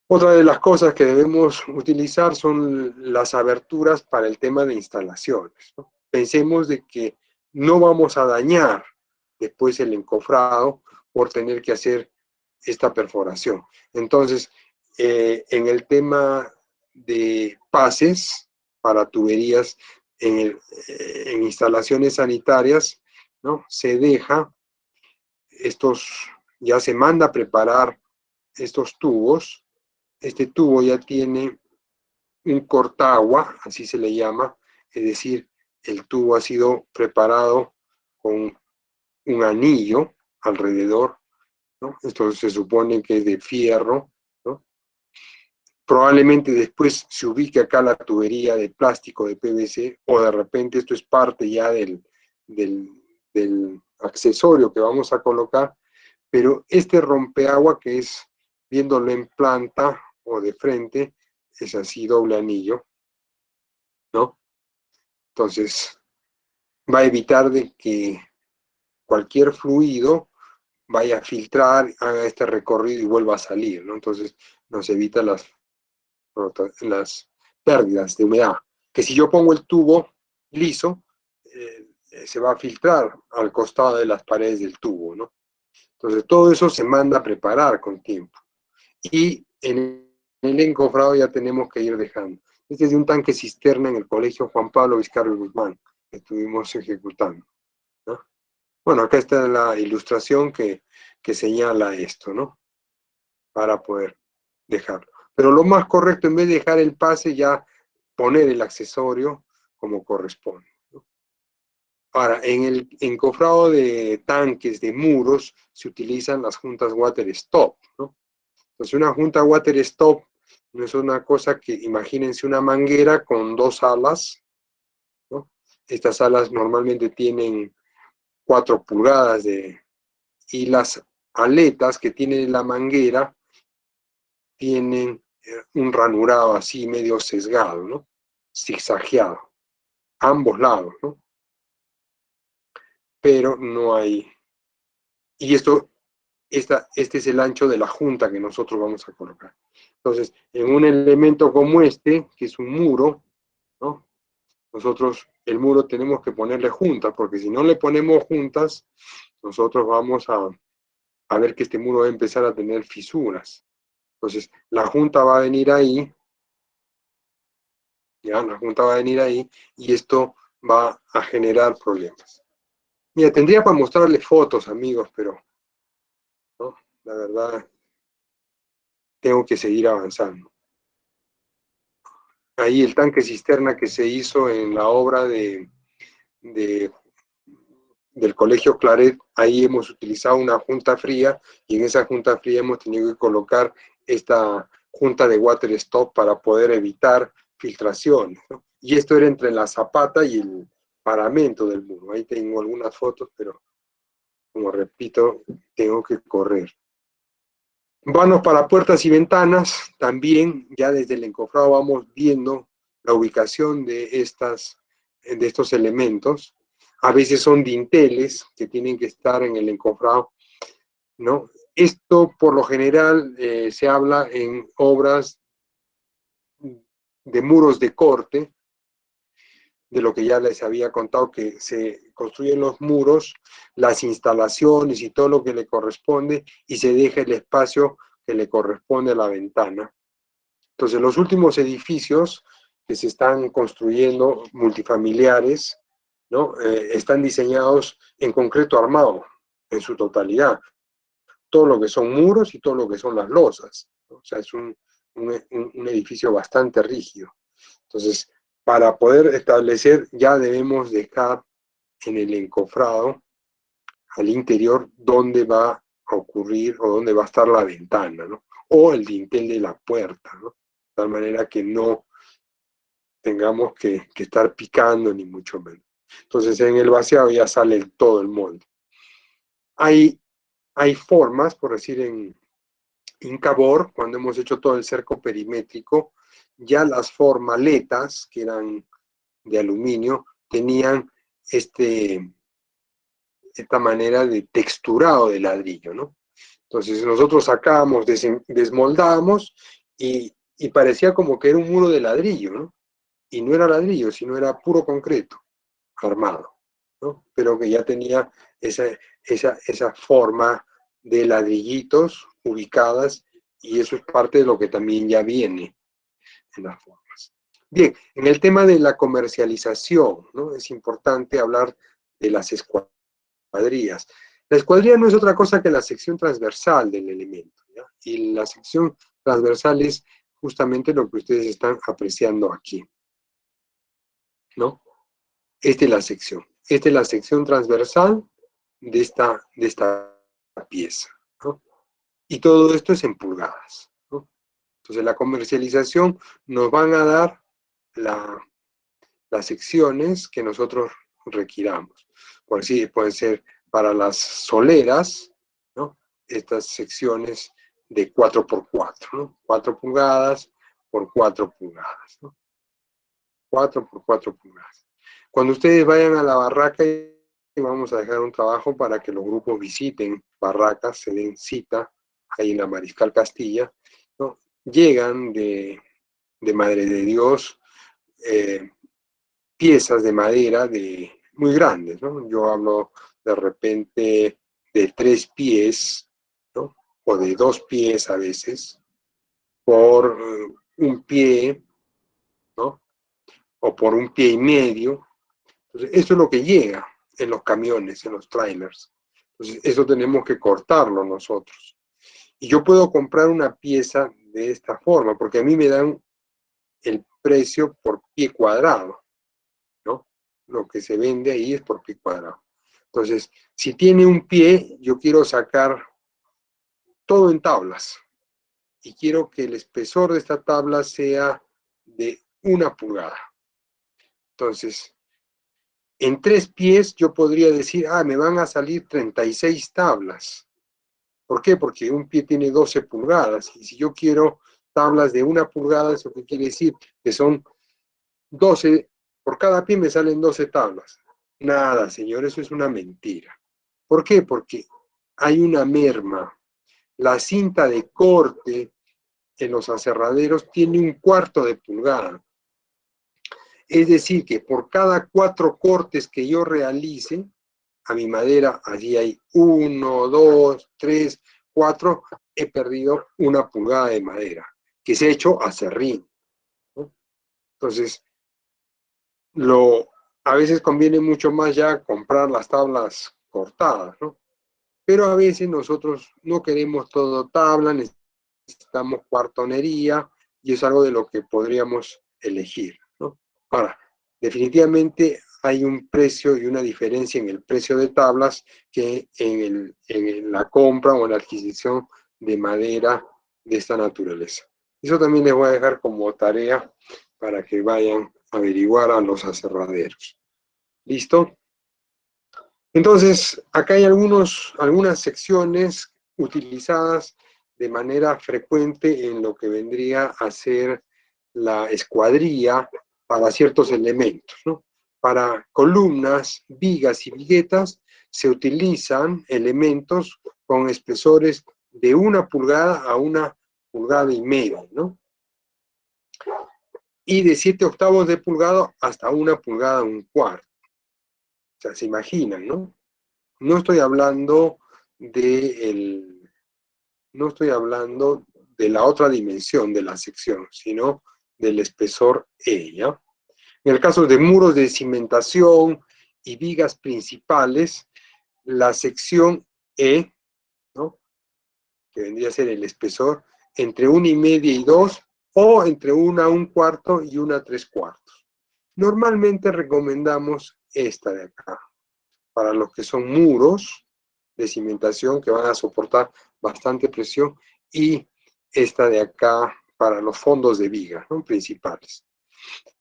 Otra de las cosas que debemos utilizar son las aberturas para el tema de instalaciones, ¿no? Pensemos de que no vamos a dañar después el encofrado por tener que hacer esta perforación. Entonces, en el tema de pases para tuberías en instalaciones sanitarias, ¿no? Se deja estos, ya se manda a preparar estos tubos. Este tubo ya tiene un cortagua, así se le llama, es decir, el tubo ha sido preparado con un anillo alrededor, ¿no? Esto se supone que es de fierro, ¿no? Probablemente después se ubique acá la tubería de plástico de PVC, o de repente esto es parte ya del, del accesorio que vamos a colocar, pero este rompeagua, que es viéndolo en planta o de frente, es así doble anillo, ¿no? Entonces va a evitar de que cualquier fluido vaya a filtrar, haga este recorrido y vuelva a salir, ¿no? Entonces nos evita las pérdidas de humedad. Que si yo pongo el tubo liso, se va a filtrar al costado de las paredes del tubo, ¿no? Entonces todo eso se manda a preparar con tiempo. Y en el encofrado ya tenemos que ir dejando. Este es de un tanque cisterna en el colegio Juan Pablo Vizcarra Guzmán, que estuvimos ejecutando, ¿no? Bueno, acá está la ilustración que señala esto, ¿no? Para poder dejarlo. Pero lo más correcto, en vez de dejar el pase, ya poner el accesorio como corresponde, ¿no? Ahora, en el encofrado de tanques, de muros, se utilizan las juntas water stop, ¿no? Entonces, una junta water stop no es una cosa que, imagínense una manguera con dos alas, ¿no? Estas alas normalmente tienen 4 pulgadas y las aletas que tiene la manguera tienen un ranurado así medio sesgado, ¿no? Zigzagueado, ambos lados, ¿no? Pero no hay... Y este es el ancho de la junta que nosotros vamos a colocar. Entonces, en un elemento como este, que es un muro, ¿no? Nosotros el muro tenemos que ponerle juntas, porque si no le ponemos juntas, nosotros vamos a ver que este muro va a empezar a tener fisuras. Entonces, la junta va a venir ahí, ya, la junta va a venir ahí, y esto va a generar problemas. Mira, tendría para mostrarles fotos, amigos, pero ¿no? La verdad, tengo que seguir avanzando. Ahí el tanque cisterna que se hizo en la obra de del Colegio Claret, ahí hemos utilizado una junta fría y en esa junta fría hemos tenido que colocar esta junta de water stop para poder evitar filtraciones, ¿no? Y esto era entre la zapata y el paramento del muro. Ahí tengo algunas fotos, pero como repito, tengo que correr. Vanos para puertas y ventanas, también ya desde el encofrado vamos viendo la ubicación de estos elementos. A veces son dinteles que tienen que estar en el encofrado, ¿no? Esto por lo general se habla en obras de muros de corte, de lo que ya les había contado, que se construyen los muros, las instalaciones y todo lo que le corresponde, y se deja el espacio que le corresponde a la ventana. Entonces, los últimos edificios que se están construyendo, multifamiliares, ¿no? Están diseñados en concreto armado, en su totalidad. Todo lo que son muros y todo lo que son las losas, ¿no? O sea, es un edificio bastante rígido. Entonces, para poder establecer, ya debemos dejar en el encofrado, al interior, dónde va a ocurrir o dónde va a estar la ventana, ¿no? O el dintel de la puerta, ¿no? De tal manera que no tengamos que estar picando, ni mucho menos. Entonces, en el vaciado ya sale todo el molde. Hay formas, por decir, en Incabor, cuando hemos hecho todo el cerco perimétrico, ya las formaletas, que eran de aluminio, tenían esta manera de texturado de ladrillo, ¿no? Entonces nosotros sacábamos, desmoldábamos y parecía como que era un muro de ladrillo, ¿no? Y no era ladrillo, sino era puro concreto armado, ¿no? Pero que ya tenía esa forma de ladrillitos ubicadas, y eso es parte de lo que también ya viene en las formas. Bien, en el tema de la comercialización, ¿no? Es importante hablar de las escuadrillas. La escuadrilla no es otra cosa que la sección transversal del elemento, ¿ya? Y la sección transversal es justamente lo que ustedes están apreciando aquí, ¿no? Esta es la sección. Esta es la sección transversal de esta pieza, ¿no? Y todo esto es en pulgadas, ¿no? Entonces la comercialización nos van a dar las secciones que nosotros requiramos. Por así pueden ser para las soleras, ¿no? Estas secciones de 4x4, ¿no? 4 pulgadas por 4 pulgadas, ¿no? 4 por 4 pulgadas. Cuando ustedes vayan a la barraca, y vamos a dejar un trabajo para que los grupos visiten barracas, se den cita ahí en la Mariscal Castilla, ¿no? Llegan de Madre de Dios piezas de madera muy grandes, ¿no? Yo hablo de repente de 3 pies, ¿no? O de 2 pies a veces, por un pie, ¿no? O por un pie y medio. Entonces, esto es lo que llega en los camiones, en los trailers. Entonces, eso tenemos que cortarlo nosotros. Y yo puedo comprar una pieza de esta forma, porque a mí me dan el precio por pie cuadrado, ¿no? Lo que se vende ahí es por pie cuadrado. Entonces, si tiene un pie, yo quiero sacar todo en tablas. Y quiero que el espesor de esta tabla sea de 1 pulgada. Entonces, en 3 pies yo podría decir, me van a salir 36 tablas. ¿Por qué? Porque un pie tiene 12 pulgadas. Y si yo quiero tablas de 1 pulgada, ¿eso qué quiere decir? Que son 12, por cada pie me salen 12 tablas. Nada, señor, eso es una mentira. ¿Por qué? Porque hay una merma. La cinta de corte en los aserraderos tiene 1/4 de pulgada. Es decir, que por cada 4 cortes que yo realice, a mi madera, allí hay 1, 2, 3, 4, he perdido 1 pulgada de madera, que se ha hecho aserrín, ¿no? Entonces, a veces conviene mucho más ya comprar las tablas cortadas, ¿no? Pero a veces nosotros no queremos todo tabla, necesitamos cuartonería, y es algo de lo que podríamos elegir, ¿no? Ahora, definitivamente hay un precio y una diferencia en el precio de tablas que en la compra o en la adquisición de madera de esta naturaleza. Eso también les voy a dejar como tarea para que vayan a averiguar a los aserraderos. ¿Listo? Entonces, acá hay algunas secciones utilizadas de manera frecuente en lo que vendría a ser la escuadrilla para ciertos elementos, ¿no? Para columnas, vigas y viguetas se utilizan elementos con espesores de 1 pulgada a 1 pulgada y media, ¿no? Y de 7/8 de pulgada hasta 1 pulgada 1/4. O sea, se imaginan, ¿no? No estoy hablando no estoy hablando de la otra dimensión de la sección, sino del espesor E, ¿ya? En el caso de muros de cimentación y vigas principales, la sección E, ¿no? Que vendría a ser el espesor, entre 1,5 y 2, o entre 1 1/4 y 1 3/4. Normalmente recomendamos esta de acá, para los que son muros de cimentación que van a soportar bastante presión, y esta de acá para los fondos de viga, ¿no? Principales.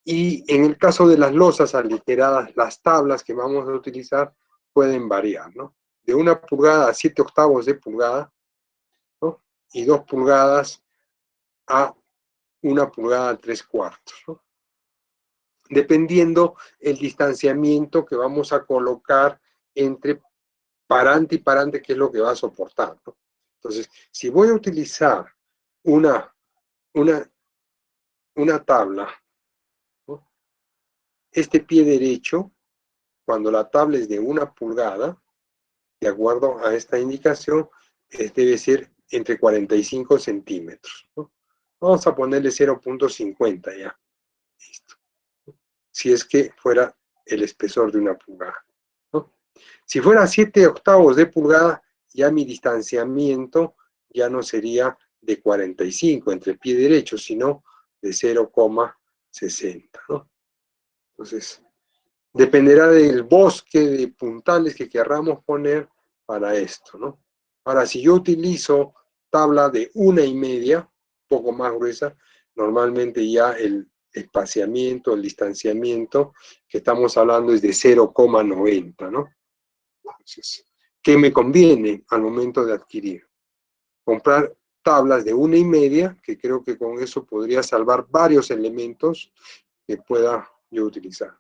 Y en el caso de las losas aligeradas, las tablas que vamos a utilizar pueden variar, ¿no? De 1 pulgada a 7/8 de pulgada, ¿no? Y 2 pulgadas a 1 pulgada 3/4, ¿no? Dependiendo el distanciamiento que vamos a colocar entre parante y parante, que es lo que va a soportar, ¿no? Entonces, si voy a utilizar una una tabla, ¿no? Este pie derecho, cuando la tabla es de 1 pulgada, de acuerdo a esta indicación, debe ser entre 45 centímetros, ¿no? Vamos a ponerle 0,50 ya. Listo. Si es que fuera el espesor de 1 pulgada, ¿no? Si fuera 7/8 de pulgada, ya mi distanciamiento ya no sería de 45 entre el pie derecho, sino de 0,60, ¿no? Entonces, dependerá del bosque de puntales que querramos poner para esto, ¿no? Ahora, si yo utilizo tabla de 1,5, un poco más gruesa, normalmente ya el espaciamiento, el distanciamiento que estamos hablando es de 0,90, ¿no? Entonces, ¿qué me conviene al momento de adquirir? Comprar tablas de 1,5, que creo que con eso podría salvar varios elementos que pueda yo utilizar.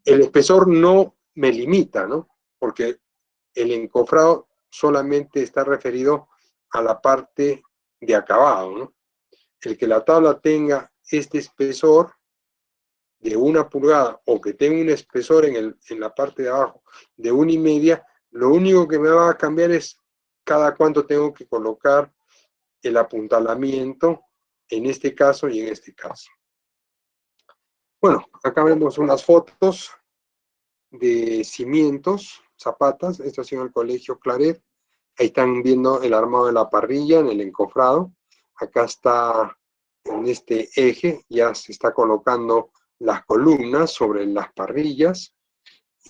El espesor no me limita, ¿no? Porque el encofrado solamente está referido a la parte de acabado, ¿no? El que la tabla tenga este espesor de 1 pulgada o que tenga un espesor en la parte de abajo de 1,5, lo único que me va a cambiar es cada cuánto tengo que colocar el apuntalamiento en este caso y en este caso. Bueno, acá vemos unas fotos de cimientos, zapatas. Esto ha sido en el colegio Claret. Ahí están viendo el armado de la parrilla en el encofrado. Acá está en este eje, ya se está colocando las columnas sobre las parrillas.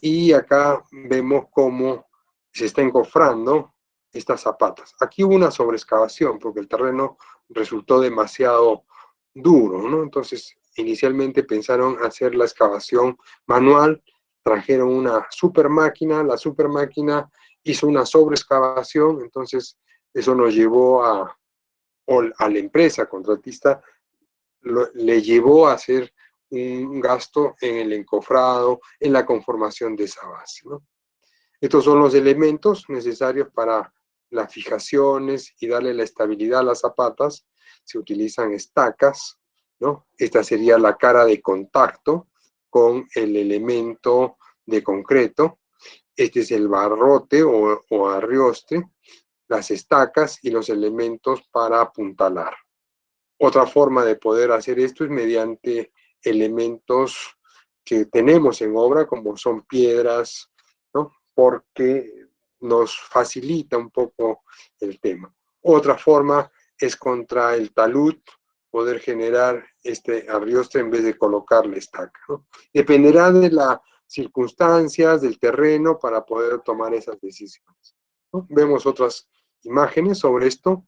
Y acá vemos cómo se está encofrando estas zapatas. Aquí hubo una sobreexcavación porque el terreno resultó demasiado duro, ¿no? Entonces, inicialmente pensaron hacer la excavación manual, trajeron una super máquina, la super máquina hizo una sobreexcavación, entonces eso nos llevó a la empresa contratista, le llevó a hacer un gasto en el encofrado, en la conformación de esa base, ¿no? Estos son los elementos necesarios para las fijaciones y darle la estabilidad a las zapatas. Se utilizan estacas, ¿no? Esta sería la cara de contacto con el elemento de concreto. Este es el barrote o arriostre, las estacas y los elementos para apuntalar. Otra forma de poder hacer esto es mediante elementos que tenemos en obra, como son piedras, ¿no? Porque nos facilita un poco el tema. Otra forma es contra el talud, poder generar este arriostre en vez de colocarle estaca, ¿no? Dependerá de las circunstancias, del terreno, para poder tomar esas decisiones, ¿no? Vemos otras imágenes sobre esto,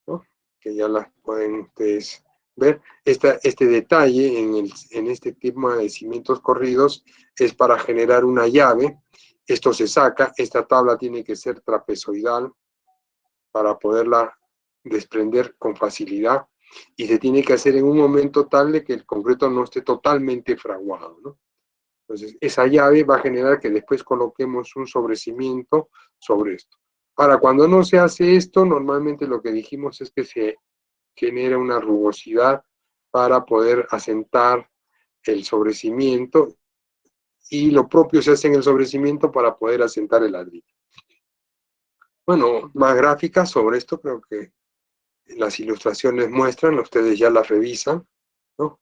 ¿no? Que ya las pueden ustedes ver. Este detalle en este tipo de cimientos corridos es para generar una llave. Esto se saca, esta tabla tiene que ser trapezoidal para poderla desprender con facilidad y se tiene que hacer en un momento tal de que el concreto no esté totalmente fraguado, ¿no? Entonces, esa llave va a generar que después coloquemos un sobrecimiento sobre esto. Ahora, cuando no se hace esto, normalmente lo que dijimos es que se genera una rugosidad para poder asentar el sobrecimiento y lo propio se hace en el sobrecimiento para poder asentar el ladrillo. Bueno, más gráficas sobre esto, creo que las ilustraciones muestran, ustedes ya las revisan, ¿no?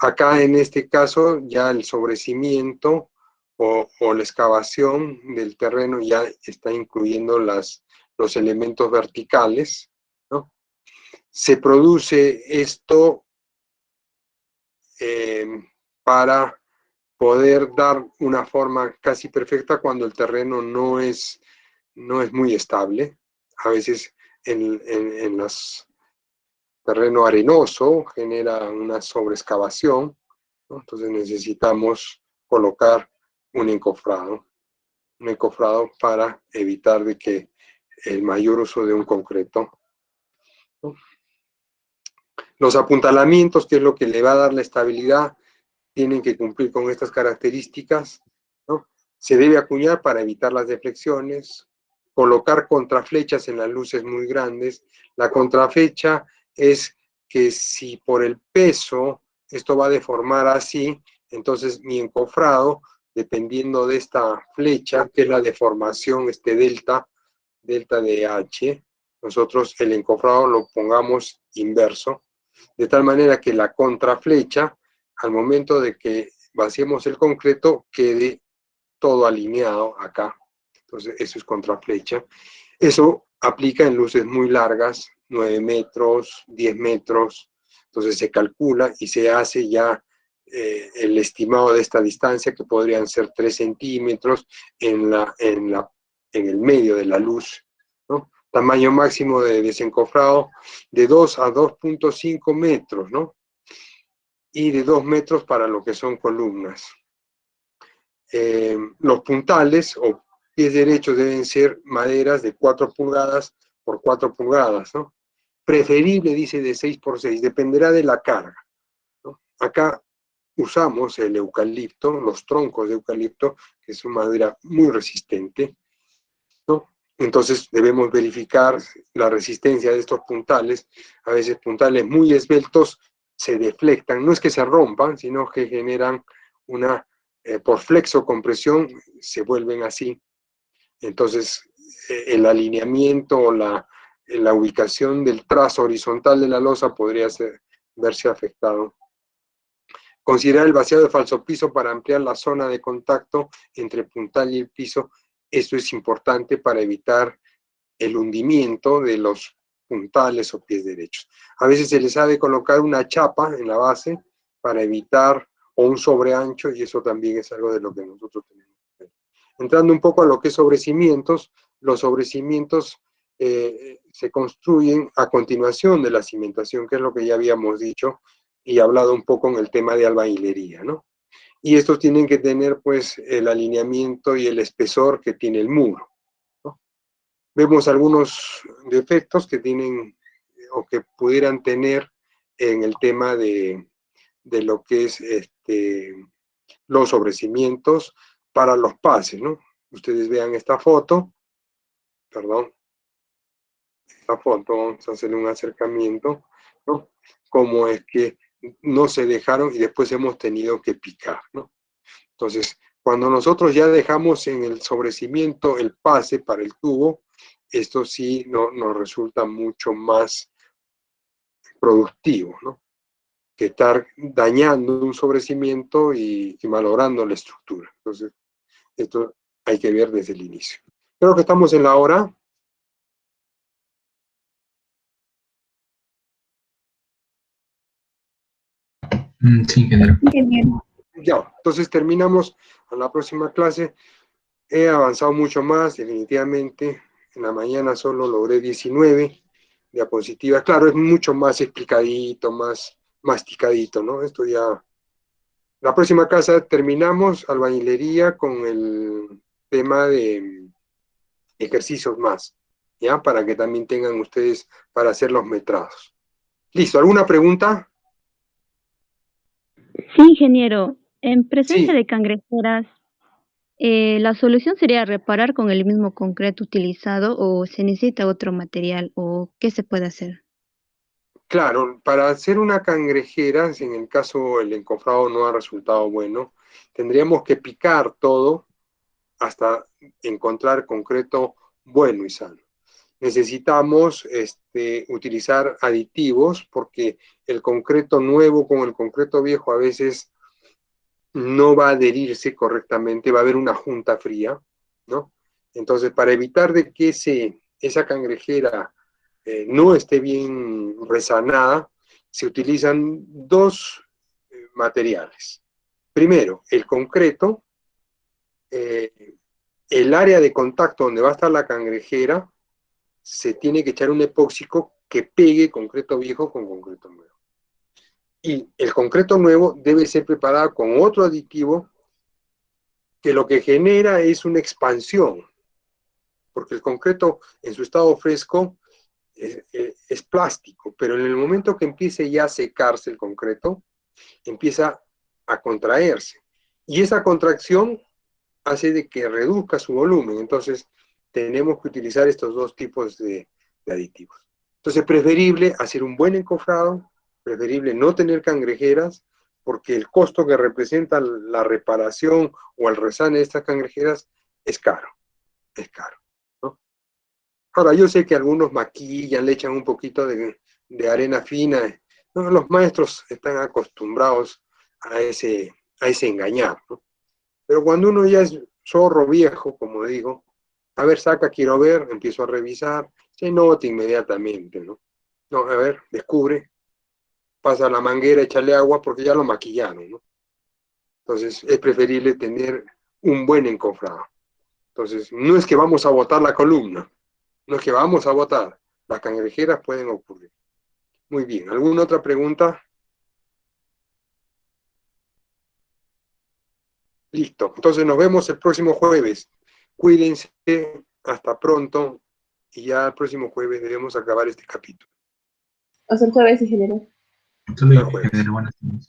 Acá en este caso ya el sobrecimiento o la excavación del terreno ya está incluyendo los elementos verticales, ¿no? Se produce esto para poder dar una forma casi perfecta cuando el terreno no es muy estable. A veces en los terreno arenoso genera una sobreexcavación, ¿no? Entonces necesitamos colocar un encofrado para evitar de que el mayor uso de un concreto, ¿no? Los apuntalamientos, que es lo que le va a dar la estabilidad, tienen que cumplir con estas características, ¿no? Se debe acuñar para evitar las deflexiones, colocar contraflechas en las luces muy grandes. La contraflecha es que si por el peso esto va a deformar así, entonces mi encofrado, dependiendo de esta flecha, que es la deformación, delta de H, nosotros el encofrado lo pongamos inverso, de tal manera que la contraflecha, al momento de que vaciemos el concreto, quede todo alineado acá. Entonces, eso es contraflecha. Eso aplica en luces muy largas, 9 metros, 10 metros. Entonces se calcula y se hace ya el estimado de esta distancia, que podrían ser 3 centímetros en el medio de la luz, ¿no? Tamaño máximo de desencofrado de 2 a 2.5 metros, ¿no? Y de 2 metros para lo que son columnas. Los puntales o pies derechos deben ser maderas de 4 pulgadas por 4 pulgadas, ¿no? Preferible, dice, de 6 por 6, dependerá de la carga, ¿no? Acá usamos el eucalipto, los troncos de eucalipto, que es una madera muy resistente, ¿no? Entonces debemos verificar la resistencia de estos puntales. A veces puntales muy esbeltos se deflectan, no es que se rompan, sino que generan una, por flexo-compresión, se vuelven así. Entonces el alineamiento o la ubicación del trazo horizontal de la losa podría verse afectado. Considerar el vaciado de falso piso para ampliar la zona de contacto entre puntal y el piso. Esto es importante para evitar el hundimiento de los puntales o pies derechos. A veces se les ha de colocar una chapa en la base para evitar, o un sobreancho, y eso también es algo de lo que nosotros tenemos que ver. Entrando un poco a lo que es sobrecimientos, los sobrecimientos se construyen a continuación de la cimentación, que es lo que ya habíamos dicho y hablado un poco en el tema de albañilería, ¿no? Y estos tienen que tener, pues, el alineamiento y el espesor que tiene el muro, ¿no? Vemos algunos defectos que tienen o que pudieran tener en el tema de lo que es los sobrecimientos para los pases, ¿no? Ustedes vean esta foto, perdón, esta foto, vamos a hacer un acercamiento, ¿no? Como es que no se dejaron y después hemos tenido que picar, ¿no? Entonces, cuando nosotros ya dejamos en el sobrecimiento el pase para el tubo, esto sí nos resulta mucho más productivo, ¿no? Que estar dañando un sobrecimiento y malogrando la estructura. Entonces, esto hay que ver desde el inicio. Creo que estamos en la hora. Sí, ingeniero. Ya, entonces terminamos a la próxima clase. He avanzado mucho más, definitivamente. En la mañana solo logré 19 diapositivas. Claro, es mucho más explicadito, más masticadito, ¿no? Esto ya... La próxima clase terminamos albañilería con el tema de ejercicios más, ¿ya? Para que también tengan ustedes para hacer los metrados. ¿Listo? ¿Alguna pregunta? Sí, ingeniero. En presencia Sí, de cangrejeras, ¿la solución sería reparar con el mismo concreto utilizado o se necesita otro material o qué se puede hacer? claro, para hacer una cangrejera, si en el caso el encofrado no ha resultado bueno, tendríamos que picar todo hasta encontrar concreto bueno y sano. Necesitamos utilizar aditivos porque el concreto nuevo con el concreto viejo a veces no va a adherirse correctamente, va a haber una junta fría, ¿no? Entonces, para evitar de que esa cangrejera no esté bien resanada, se utilizan dos materiales. Primero, el concreto, el área de contacto donde va a estar la cangrejera, se tiene que echar un epóxico que pegue concreto viejo con concreto nuevo. Y el concreto nuevo debe ser preparado con otro aditivo que lo que genera es una expansión, porque el concreto en su estado fresco es plástico, pero en el momento que empiece ya a secarse el concreto, empieza a contraerse. Y esa contracción hace de que reduzca su volumen. Entonces, tenemos que utilizar estos dos tipos de aditivos. Entonces, es preferible hacer un buen encofrado Preferible no tener cangrejeras porque el costo que representa la reparación o el resane de estas cangrejeras es caro, ¿no? Ahora, yo sé que algunos maquillan, le echan un poquito de arena fina, ¿no? Los maestros están acostumbrados a ese engañar, ¿no? Pero cuando uno ya es zorro viejo, como digo, a ver, saca, quiero ver, empiezo a revisar, se nota inmediatamente, ¿no? No, a ver, descubre, pasa la manguera, échale agua porque ya lo maquillaron, ¿no? Entonces es preferible tener un buen encofrado. Entonces, no es que vamos a botar la columna, no es que vamos a botar, las cangrejeras pueden ocurrir. Muy bien, ¿alguna otra pregunta? Listo, entonces nos vemos el próximo jueves. Cuídense, hasta pronto, y ya el próximo jueves debemos acabar este capítulo. Hasta el jueves, ingeniero. Solo Hasta el jueves. ingeniero, buenas noches.